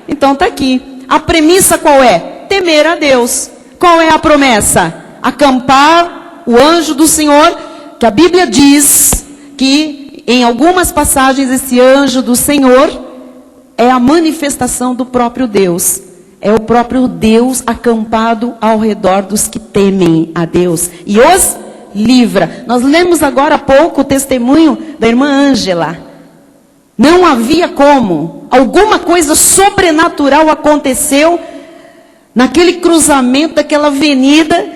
Então está aqui. A premissa qual é? Temer a Deus. Qual é a promessa? Acampar o anjo do Senhor, que a Bíblia diz que em algumas passagens esse anjo do Senhor é a manifestação do próprio Deus. É o próprio Deus acampado ao redor dos que temem a Deus e os livra. Nós lemos agora há pouco o testemunho da irmã Ângela. Não havia como. Alguma coisa sobrenatural aconteceu naquele cruzamento daquela avenida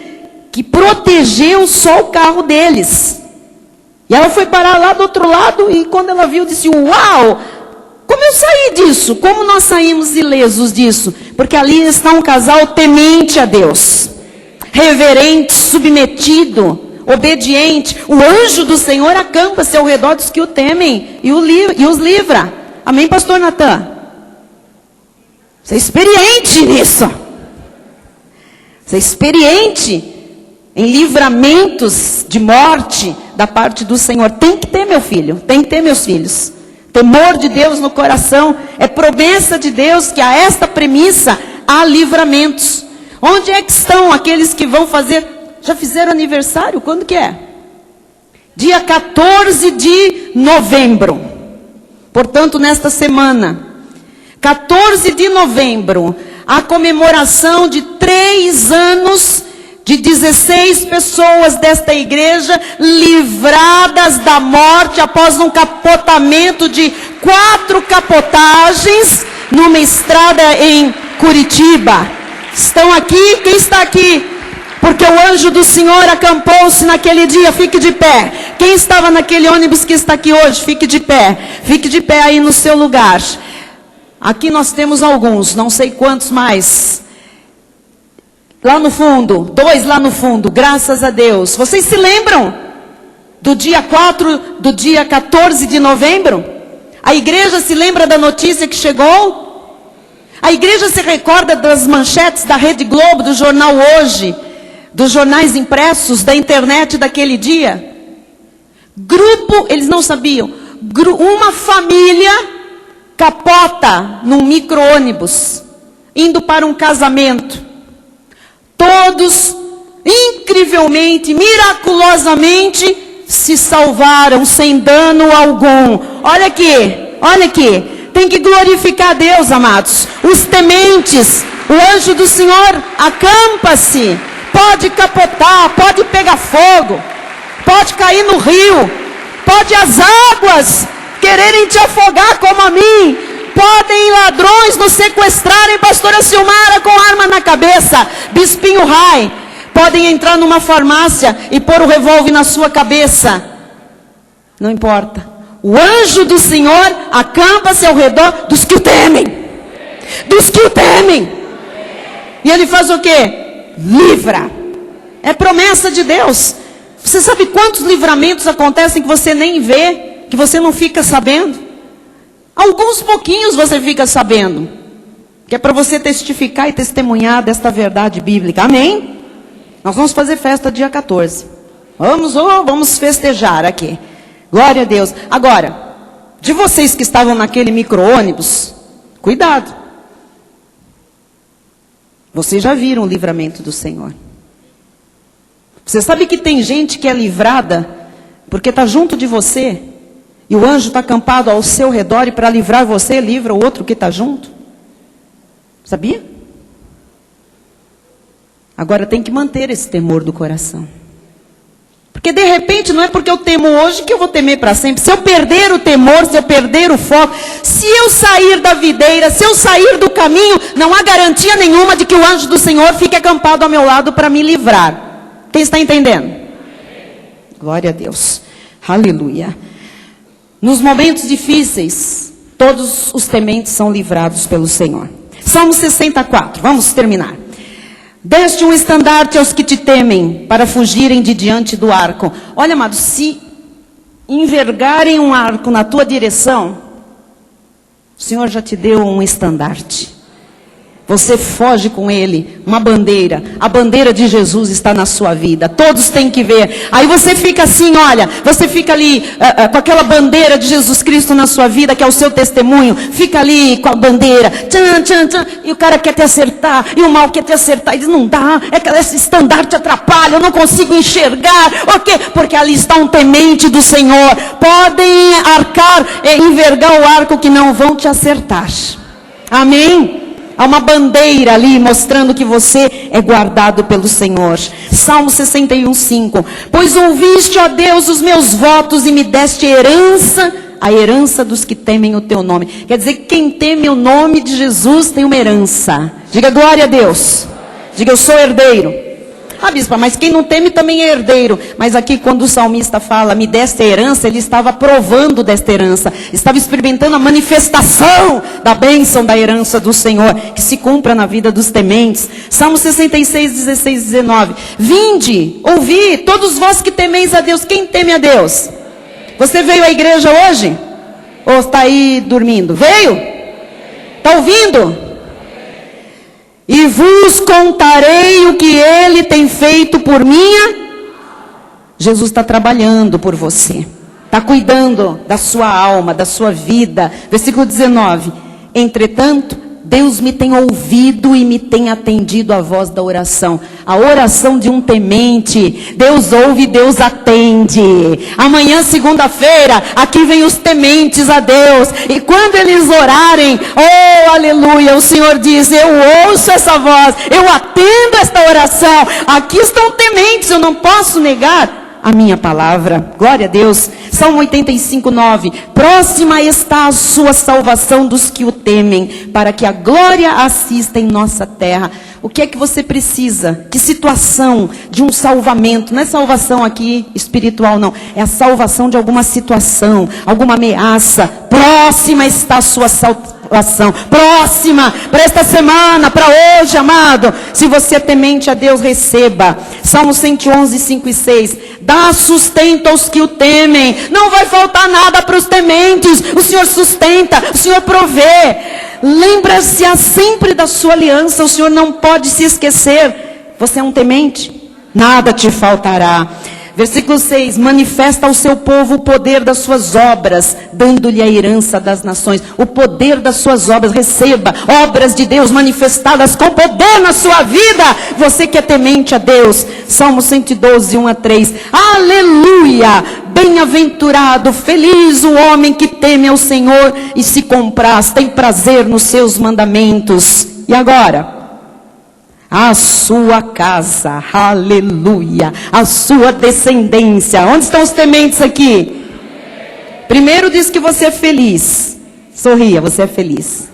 que protegeu só o carro deles. E ela foi parar lá do outro lado e quando ela viu, disse: uau! Como eu saí disso? Como nós saímos ilesos disso? Porque ali está um casal temente a Deus, reverente, submetido, obediente. O anjo do Senhor acampa-se ao redor dos que o temem e os livra. Amém, pastor Natan? Você é experiente nisso. Você é experiente em livramentos de morte da parte do Senhor. Tem que ter, meu filho. Tem que ter, meus filhos. Temor de Deus no coração. É promessa de Deus que a esta premissa há livramentos. Onde é que estão aqueles que vão fazer? Já fizeram aniversário? Quando que é? Dia 14 de novembro. Portanto, nesta semana. 14 de novembro. A comemoração de 3 anos de 16 pessoas desta igreja livradas da morte após um capotamento de 4 capotagens numa estrada em Curitiba. Estão aqui? Quem está aqui? Porque o anjo do Senhor acampou-se naquele dia. Fique de pé. Quem estava naquele ônibus que está aqui hoje? Fique de pé. Fique de pé aí no seu lugar. Aqui nós temos alguns, não sei quantos mais. Lá no fundo, 2 lá no fundo, graças a Deus. Vocês se lembram do dia 14 de novembro? A igreja se lembra da notícia que chegou? A igreja se recorda das manchetes da Rede Globo, do jornal Hoje, dos jornais impressos, da internet daquele dia? Grupo, eles não sabiam, uma família capota num micro-ônibus, indo para um casamento. Todos, incrivelmente, miraculosamente, se salvaram sem dano algum. Olha aqui, olha aqui. Tem que glorificar a Deus, amados. Os tementes, o anjo do Senhor acampa-se. Pode capotar, pode pegar fogo, pode cair no rio, pode as águas quererem te afogar como a mim. Podem ladrões nos sequestrarem, pastora Silmara, com arma na cabeça, bispinho rai. Podem entrar numa farmácia e pôr o revólver na sua cabeça. Não importa. O anjo do Senhor acampa-se ao redor dos que o temem. Dos que o temem. E ele faz o quê? Livra. É promessa de Deus. Você sabe quantos livramentos acontecem que você nem vê, que você não fica sabendo? Alguns pouquinhos você fica sabendo. Que é para você testificar e testemunhar desta verdade bíblica. Amém? Nós vamos fazer festa dia 14. Vamos festejar aqui. Glória a Deus. Agora, de vocês que estavam naquele micro-ônibus, cuidado. Vocês já viram o livramento do Senhor. Você sabe que tem gente que é livrada porque está junto de você. E o anjo está acampado ao seu redor e para livrar você, livra o outro que está junto. Sabia? Agora tem que manter esse temor do coração. Porque de repente não é porque eu temo hoje que eu vou temer para sempre. Se eu perder o temor, se eu perder o foco, se eu sair da videira, se eu sair do caminho, não há garantia nenhuma de que o anjo do Senhor fique acampado ao meu lado para me livrar. Quem está entendendo? Glória a Deus. Aleluia. Nos momentos difíceis, todos os tementes são livrados pelo Senhor. Salmo 64, vamos terminar. Deste um estandarte aos que te temem, para fugirem de diante do arco. Olha, amado, se envergarem um arco na tua direção, o Senhor já te deu um estandarte. Você foge com ele, uma bandeira. A bandeira de Jesus está na sua vida. Todos têm que ver. Aí você fica assim, olha, você fica ali com aquela bandeira de Jesus Cristo na sua vida, que é o seu testemunho. Fica ali com a bandeira, tchan, tchan, tchan, e o cara quer te acertar, e o mal quer te acertar, e diz, não dá, esse estandarte atrapalha, eu não consigo enxergar. Por quê? Porque ali está um temente do Senhor. Podem arcar, envergar o arco que não vão te acertar. Amém? Há uma bandeira ali mostrando que você é guardado pelo Senhor. Salmo 61:5. Pois ouviste, ó Deus, os meus votos e me deste herança, a herança dos que temem o teu nome. Quer dizer que quem teme o nome de Jesus tem uma herança. Diga glória a Deus. Diga eu sou herdeiro. Ah, bispa, mas quem não teme também é herdeiro. Mas aqui quando o salmista fala, me desta herança, ele estava provando desta herança. Estava experimentando a manifestação da bênção da herança do Senhor, que se cumpra na vida dos tementes. Salmo 66:16-19. Vinde, ouvi, todos vós que temeis a Deus. Quem teme a Deus? Você veio à igreja hoje? Ou está aí dormindo? Veio? Está ouvindo? E vos contarei o que ele tem feito por minha. Jesus está trabalhando por você. Está cuidando da sua alma, da sua vida. Versículo 19. Entretanto, Deus me tem ouvido e me tem atendido a voz da oração. A oração de um temente. Deus ouve, Deus atende. Amanhã, segunda-feira, aqui vem os tementes a Deus. E quando eles orarem, oh, aleluia, o Senhor diz, eu ouço essa voz, eu atendo esta oração. Aqui estão tementes, eu não posso negar a minha palavra. Glória a Deus. Salmo 85:9. Próxima está a sua salvação dos que o temem, para que a glória assista em nossa terra. O que é que você precisa? Que situação de um salvamento? Não é salvação aqui espiritual, não. É a salvação de alguma situação, alguma ameaça. Próxima está a sua salvação. Próxima, para esta semana, para hoje, amado. Se você é temente a Deus, receba. Salmo 111:5-6. Dá sustento aos que o temem. Não vai faltar nada para os tementes. O Senhor sustenta, o Senhor provê. Lembra-se sempre da sua aliança. O Senhor não pode se esquecer. Você é um temente? Nada te faltará. Versículo 6, manifesta ao seu povo o poder das suas obras, dando-lhe a herança das nações. O poder das suas obras, receba obras de Deus manifestadas com poder na sua vida. Você que é temente a Deus. Salmo 112:1-3. Aleluia! Bem-aventurado, feliz o homem que teme ao Senhor e se compraz, tem prazer nos seus mandamentos. E agora? A sua casa, aleluia, a sua descendência. Onde estão os tementes aqui? Primeiro diz que você é feliz. Sorria, você é feliz.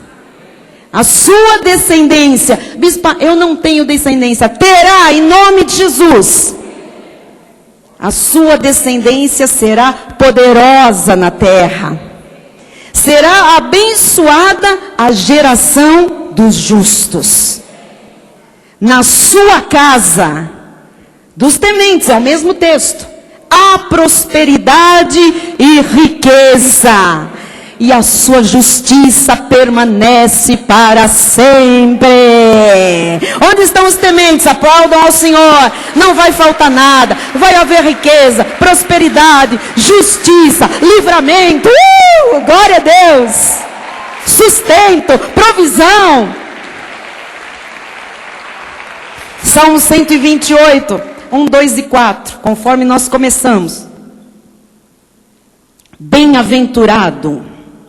A sua descendência. Bispa, eu não tenho descendência. Terá em nome de Jesus. A sua descendência será poderosa na terra. Será abençoada a geração dos justos. Na sua casa, dos tementes, é o mesmo texto, há prosperidade e riqueza, e a sua justiça permanece para sempre. Onde estão os tementes? Aplaudam ao Senhor. Não vai faltar nada, vai haver riqueza, prosperidade, justiça, livramento, glória a Deus, sustento, provisão. Salmo 128, 1, 2 e 4, conforme nós começamos. Bem-aventurado,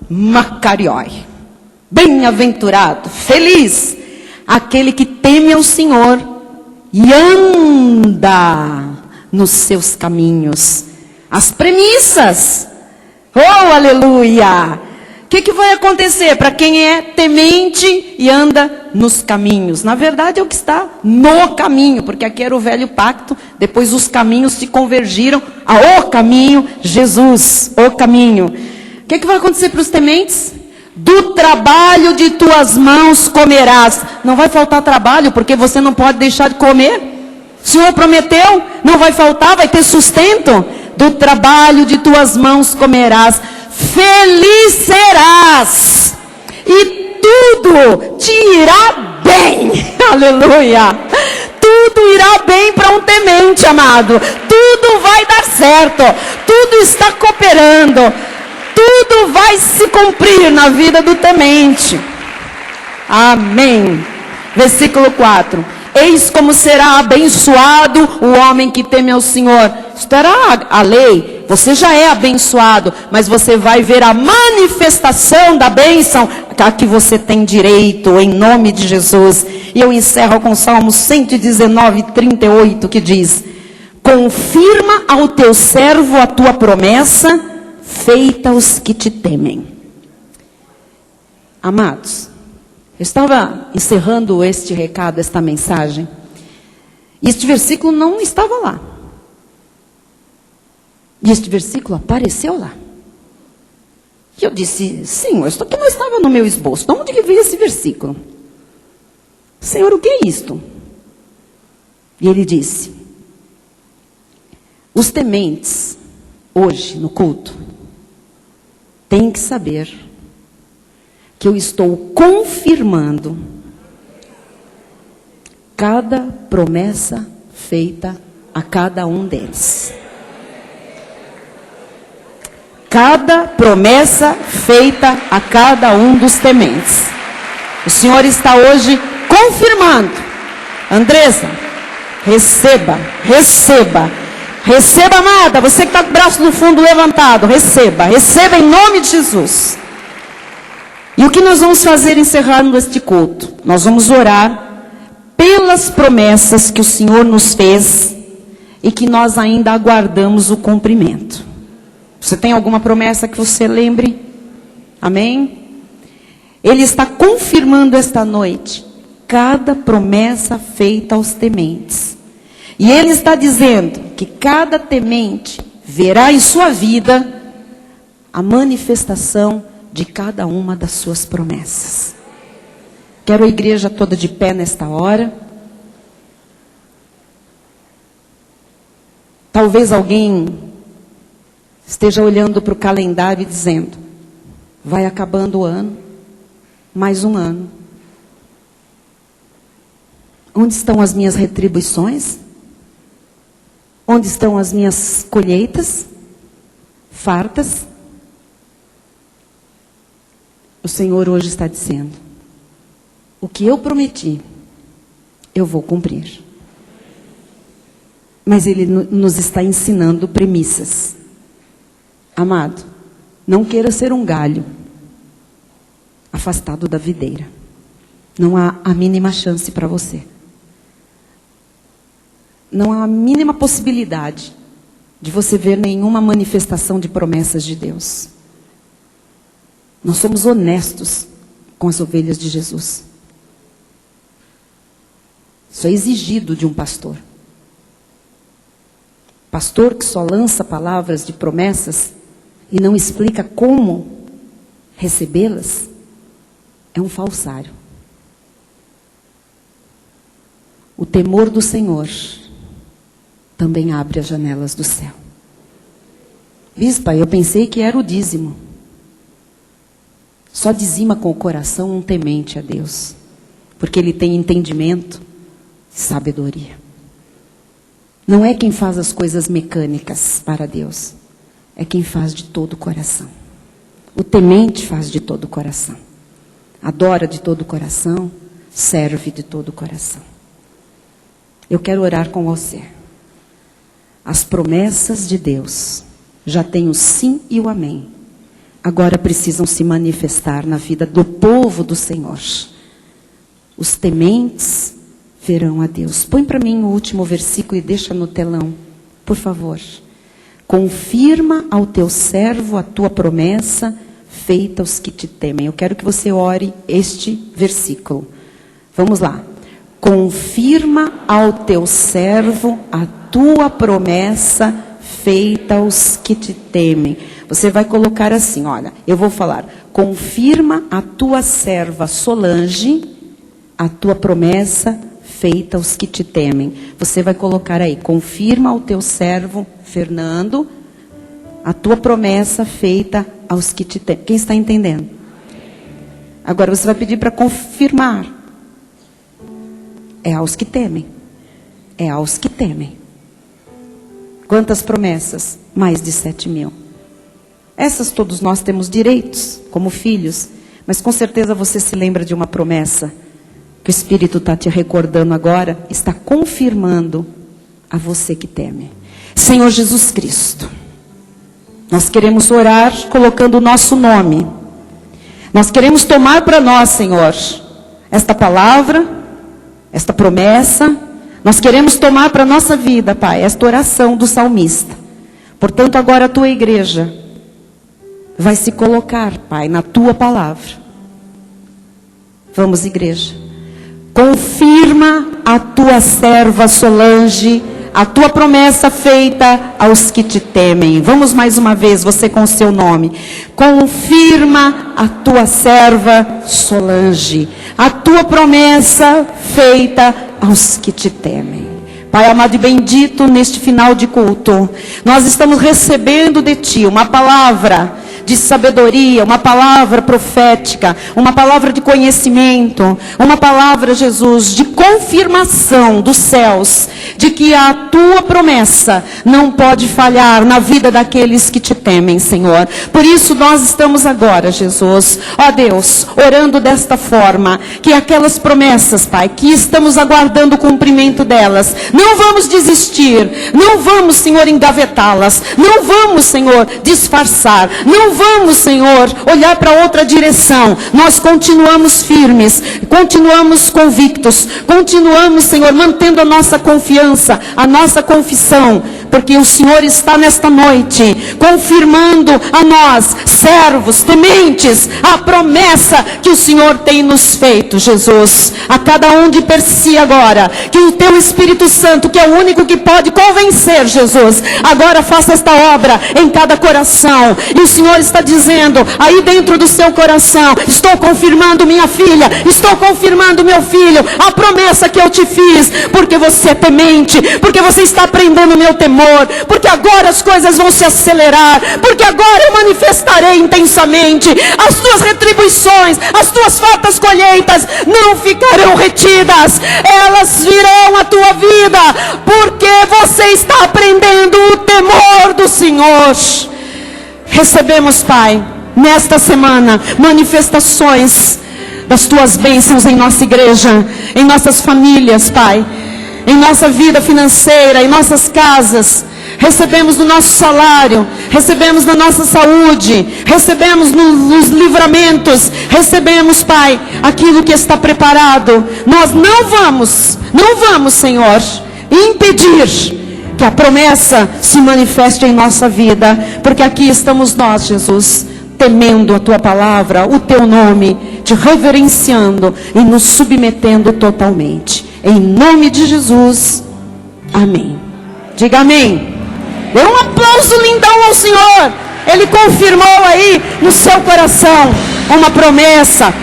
Macarioi. Bem-aventurado, feliz, aquele que teme ao Senhor e anda nos seus caminhos. As premissas. Oh, aleluia! O que vai acontecer para quem é temente e anda nos caminhos? Na verdade é o que está no caminho, porque aqui era o velho pacto, depois os caminhos se convergiram ao caminho, Jesus, o caminho. O que vai acontecer para os tementes? Do trabalho de tuas mãos comerás. Não vai faltar trabalho, porque você não pode deixar de comer. O Senhor prometeu, não vai faltar, vai ter sustento. Do trabalho de tuas mãos comerás. Feliz serás, e tudo te irá bem. Aleluia. Tudo irá bem para um temente, amado. Tudo vai dar certo. Tudo está cooperando. Tudo vai se cumprir na vida do temente. Amém. Versículo 4. Eis como será abençoado o homem que teme ao Senhor. Isto era a lei. Você já é abençoado, mas você vai ver a manifestação da bênção a que você tem direito, em nome de Jesus. E eu encerro com Salmo 119, 38, que diz: confirma ao teu servo a tua promessa, feita aos que te temem. Amados, eu estava encerrando este recado, esta mensagem, e este versículo não estava lá. E este versículo apareceu lá. E eu disse: Senhor, isso aqui não estava no meu esboço. De onde que veio esse versículo? Senhor, o que é isto? E ele disse: os tementes, hoje, no culto, têm que saber que eu estou confirmando cada promessa feita a cada um deles. Cada promessa feita a cada um dos tementes. O Senhor está hoje confirmando. Andressa, receba, receba. Receba, amada, você que está com o braço no fundo levantado, receba, receba em nome de Jesus. E o que nós vamos fazer encerrando este culto? Nós vamos orar pelas promessas que o Senhor nos fez e que nós ainda aguardamos o cumprimento. Você tem alguma promessa que você lembre? Amém? Ele está confirmando esta noite cada promessa feita aos tementes. E ele está dizendo que cada temente verá em sua vida a manifestação de cada uma das suas promessas. Quero a igreja toda de pé nesta hora. Talvez alguém esteja olhando para o calendário e dizendo: vai acabando o ano, mais um ano. Onde estão as minhas retribuições? Onde estão as minhas colheitas fartas? O Senhor hoje está dizendo: o que eu prometi, eu vou cumprir. Mas Ele nos está ensinando premissas. Amado, não queira ser um galho afastado da videira. Não há a mínima chance para você. Não há a mínima possibilidade de você ver nenhuma manifestação de promessas de Deus. Nós somos honestos com as ovelhas de Jesus. Isso é exigido de um pastor. Pastor que só lança palavras de promessas e não explica como recebê-las, é um falsário. O temor do Senhor também abre as janelas do céu. Bispa, eu pensei que era o dízimo. Só dizima com o coração um temente a Deus, porque ele tem entendimento e sabedoria. Não é quem faz as coisas mecânicas para Deus, é quem faz de todo o coração. O temente faz de todo o coração. Adora de todo o coração, serve de todo o coração. Eu quero orar com você. As promessas de Deus já têm o sim e o amém. Agora precisam se manifestar na vida do povo do Senhor. Os tementes verão a Deus. Põe para mim o último versículo e deixa no telão, por favor. Confirma ao teu servo a tua promessa, feita aos que te temem. Eu quero que você ore este versículo. Vamos lá. Confirma ao teu servo a tua promessa, feita aos que te temem. Você vai colocar assim, olha, eu vou falar: confirma a tua serva Solange, a tua promessa feita aos que te temem. Você vai colocar aí: confirma ao teu servo Fernando a tua promessa feita aos que te temem. Quem está entendendo? Agora você vai pedir para confirmar. É aos que temem. É aos que temem. Quantas promessas? Mais de 7.000. Essas todos nós temos direitos, como filhos. Mas com certeza você se lembra de uma promessa que o Espírito está te recordando agora, está confirmando a você que teme. Senhor Jesus Cristo, nós queremos orar colocando o nosso nome. Nós queremos tomar para nós, Senhor, esta palavra, esta promessa. Nós queremos tomar para a nossa vida, Pai, esta oração do salmista. Portanto, agora a tua igreja vai se colocar, Pai, na tua palavra. Vamos, igreja. Confirma a tua serva Solange, a tua promessa feita aos que te temem. Vamos mais uma vez, você com o seu nome. Confirma a tua serva Solange, a tua promessa feita aos que te temem. Pai amado e bendito, neste final de culto, nós estamos recebendo de ti uma palavra de sabedoria, uma palavra profética, uma palavra de conhecimento, uma palavra, Jesus, de confirmação dos céus, de que a tua promessa não pode falhar na vida daqueles que te temem, Senhor. Por isso nós estamos agora, Jesus, ó Deus, orando desta forma, que aquelas promessas, Pai, que estamos aguardando o cumprimento delas, não vamos desistir, não vamos, Senhor, engavetá-las, não vamos, Senhor, disfarçar, não vamos, Senhor, olhar para outra direção. Nós continuamos firmes, continuamos convictos, continuamos, Senhor, mantendo a nossa confiança, a nossa confissão, porque o Senhor está nesta noite confirmando a nós, servos, tementes, a promessa que o Senhor tem nos feito, Jesus. A cada um de per si agora, que o teu Espírito Santo, que é o único que pode convencer, Jesus, agora faça esta obra em cada coração. E o Senhor está dizendo, aí dentro do seu coração, estou confirmando, minha filha, estou confirmando, meu filho, a promessa que eu te fiz, porque você é temente, porque você está aprendendo o meu temor, porque agora as coisas vão se acelerar, porque agora eu manifestarei intensamente as tuas retribuições, as tuas fartas colheitas não ficarão retidas, elas virão à tua vida, porque você está aprendendo o temor do Senhor. Recebemos, Pai, nesta semana, manifestações das tuas bênçãos em nossa igreja, em nossas famílias, Pai, em nossa vida financeira, em nossas casas. Recebemos no nosso salário, recebemos na nossa saúde, recebemos nos livramentos, recebemos, Pai, aquilo que está preparado. Nós não vamos, Senhor, impedir que a promessa se manifeste em nossa vida, porque aqui estamos nós, Jesus, temendo a tua palavra, o teu nome, te reverenciando e nos submetendo totalmente. Em nome de Jesus, amém. Diga amém. Dê um aplauso lindão ao Senhor. Ele confirmou aí no seu coração uma promessa,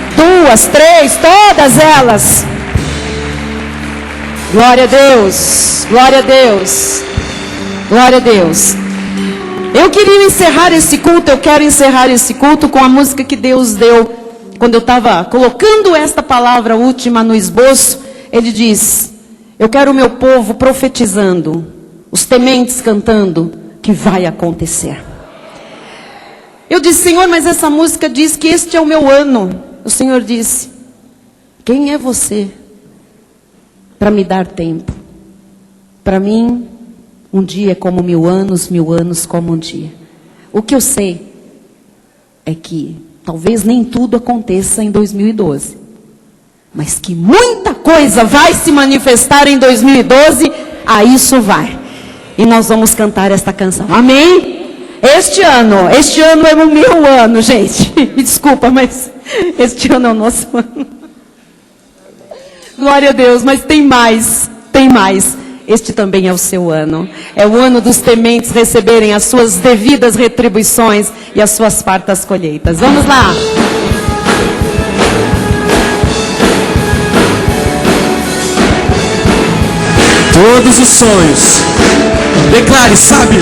2, 3, todas elas. Glória a Deus, glória a Deus, glória a Deus. Eu queria encerrar esse culto, eu quero encerrar esse culto com a música que Deus deu. Quando eu estava colocando esta palavra última no esboço, Ele diz, eu quero o meu povo profetizando, os tementes cantando, que vai acontecer. Eu disse, Senhor, mas essa música diz que este é o meu ano. O Senhor disse, quem é você para me dar tempo? Para mim, um dia é como 1000 anos como um dia. O que eu sei é que talvez nem tudo aconteça em 2012. Mas que muita coisa vai se manifestar em 2012, a isso vai. E nós vamos cantar esta canção. Amém? Este ano é o meu ano, gente. Me desculpa, mas este ano é o nosso ano. Glória a Deus, mas tem mais. Este também é o seu ano. É o ano dos tementes receberem as suas devidas retribuições e as suas fartas colheitas. Vamos lá. Todos os sonhos, declare, sabe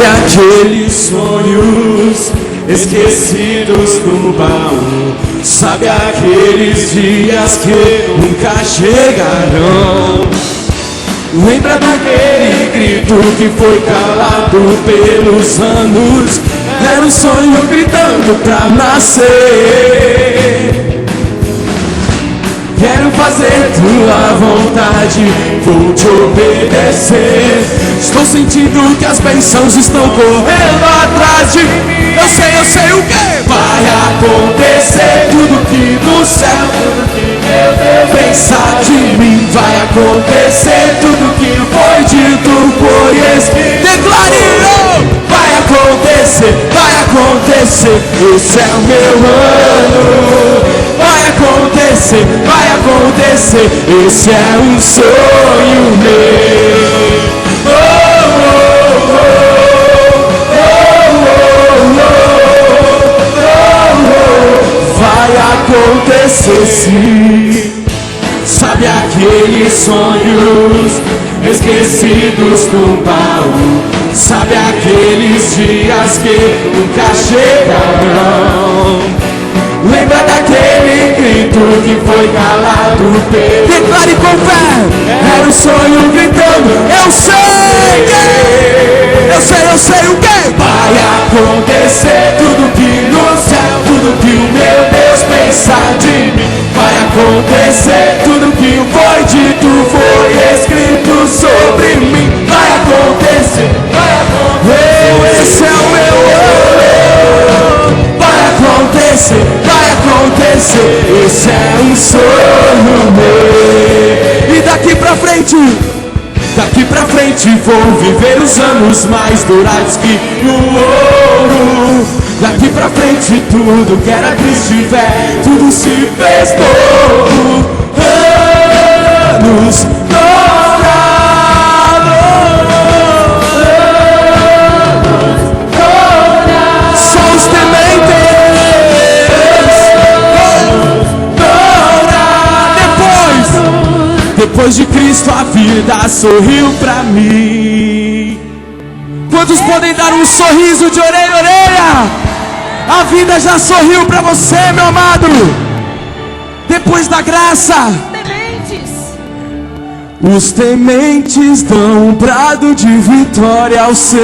aqueles sonhos esquecidos no baú. Sabe aqueles dias que nunca chegarão. Lembra daquele grito que foi calado pelos anos? Era um sonho gritando pra nascer. Quero fazer tua vontade, vou te obedecer. Estou sentindo que as bênçãos estão correndo atrás de mim. Eu sei o que vai acontecer. Tudo que no céu, tudo que meu Deus pensar de mim. Vai acontecer tudo que foi dito, foi escrito. Declare, vai acontecer, vai acontecer. Esse é o meu ano. Vai acontecer, vai acontecer. Esse é um sonho meu. Oh, oh, oh, oh, oh, oh, vai acontecer sim. Sabe aqueles sonhos esquecidos no baú? Sabe aqueles dias que nunca chegarão? Lembra daquele grito que foi calado pelo... Declare com fé. Era um sonho gritando. Eu sei o que vai acontecer. Tudo que no céu, tudo que o meu Deus pensar de mim. Vai acontecer tudo que foi dito, foi escrito sobre mim. Vai acontecer, vai acontecer. Esse é o meu ano. Vai acontecer, vai acontecer. Esse é um sonho meu. E daqui pra frente vou viver os anos mais dourados que o ouro. Daqui pra frente tudo que era triste velho, tudo se fez novo. Anos dourados. Só os tementes. Depois de Cristo a vida sorriu pra mim. Quantos podem dar um sorriso de orelha a orelha? A vida já sorriu pra você, meu amado. Depois da graça, os tementes dão um brado de vitória ao Senhor.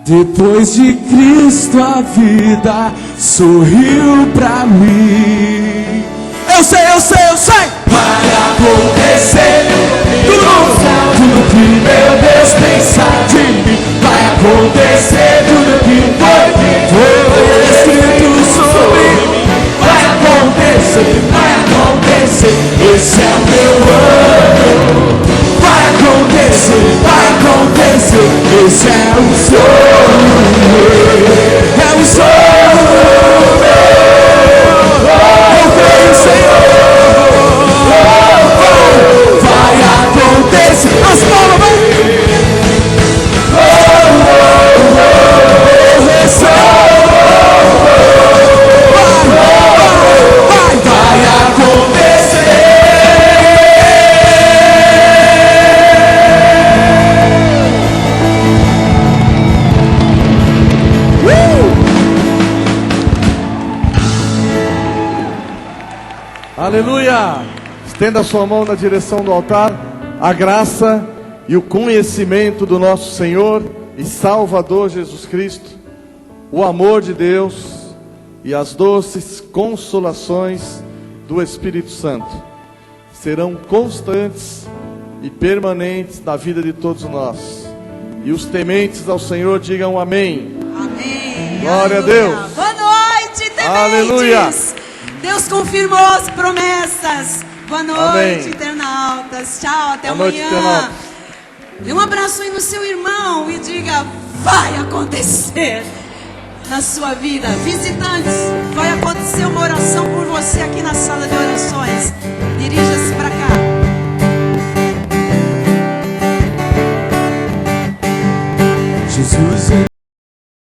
Depois de Cristo a vida sorriu pra mim. Eu sei. Vai acontecer tudo que meu Deus pensar de mim. Vai acontecer tudo que foi escrito sobre mim. Vai acontecer. Esse é o meu ano. Vai acontecer. Esse é um sonho meu. É um sonho meu. Eu creio, Senhor. Vai acontecer. As palmas, vai. Vai acontecer. Aleluia! Estenda a sua mão na direção do altar. A graça e o conhecimento do nosso Senhor e Salvador Jesus Cristo, o amor de Deus e as doces consolações do Espírito Santo serão constantes e permanentes na vida de todos nós. E os tementes ao Senhor digam amém. Amém. Glória Aleluia. a Deus. Boa noite, tementes. Aleluia. Deus confirmou as promessas. Boa noite, Amém. internautas. Tchau, até Boa noite, amanhã. internautas. Dê um abraço aí no seu irmão e diga: vai acontecer na sua vida. Visitantes, vai acontecer uma oração por você aqui na sala de orações. Dirija-se para cá. Jesus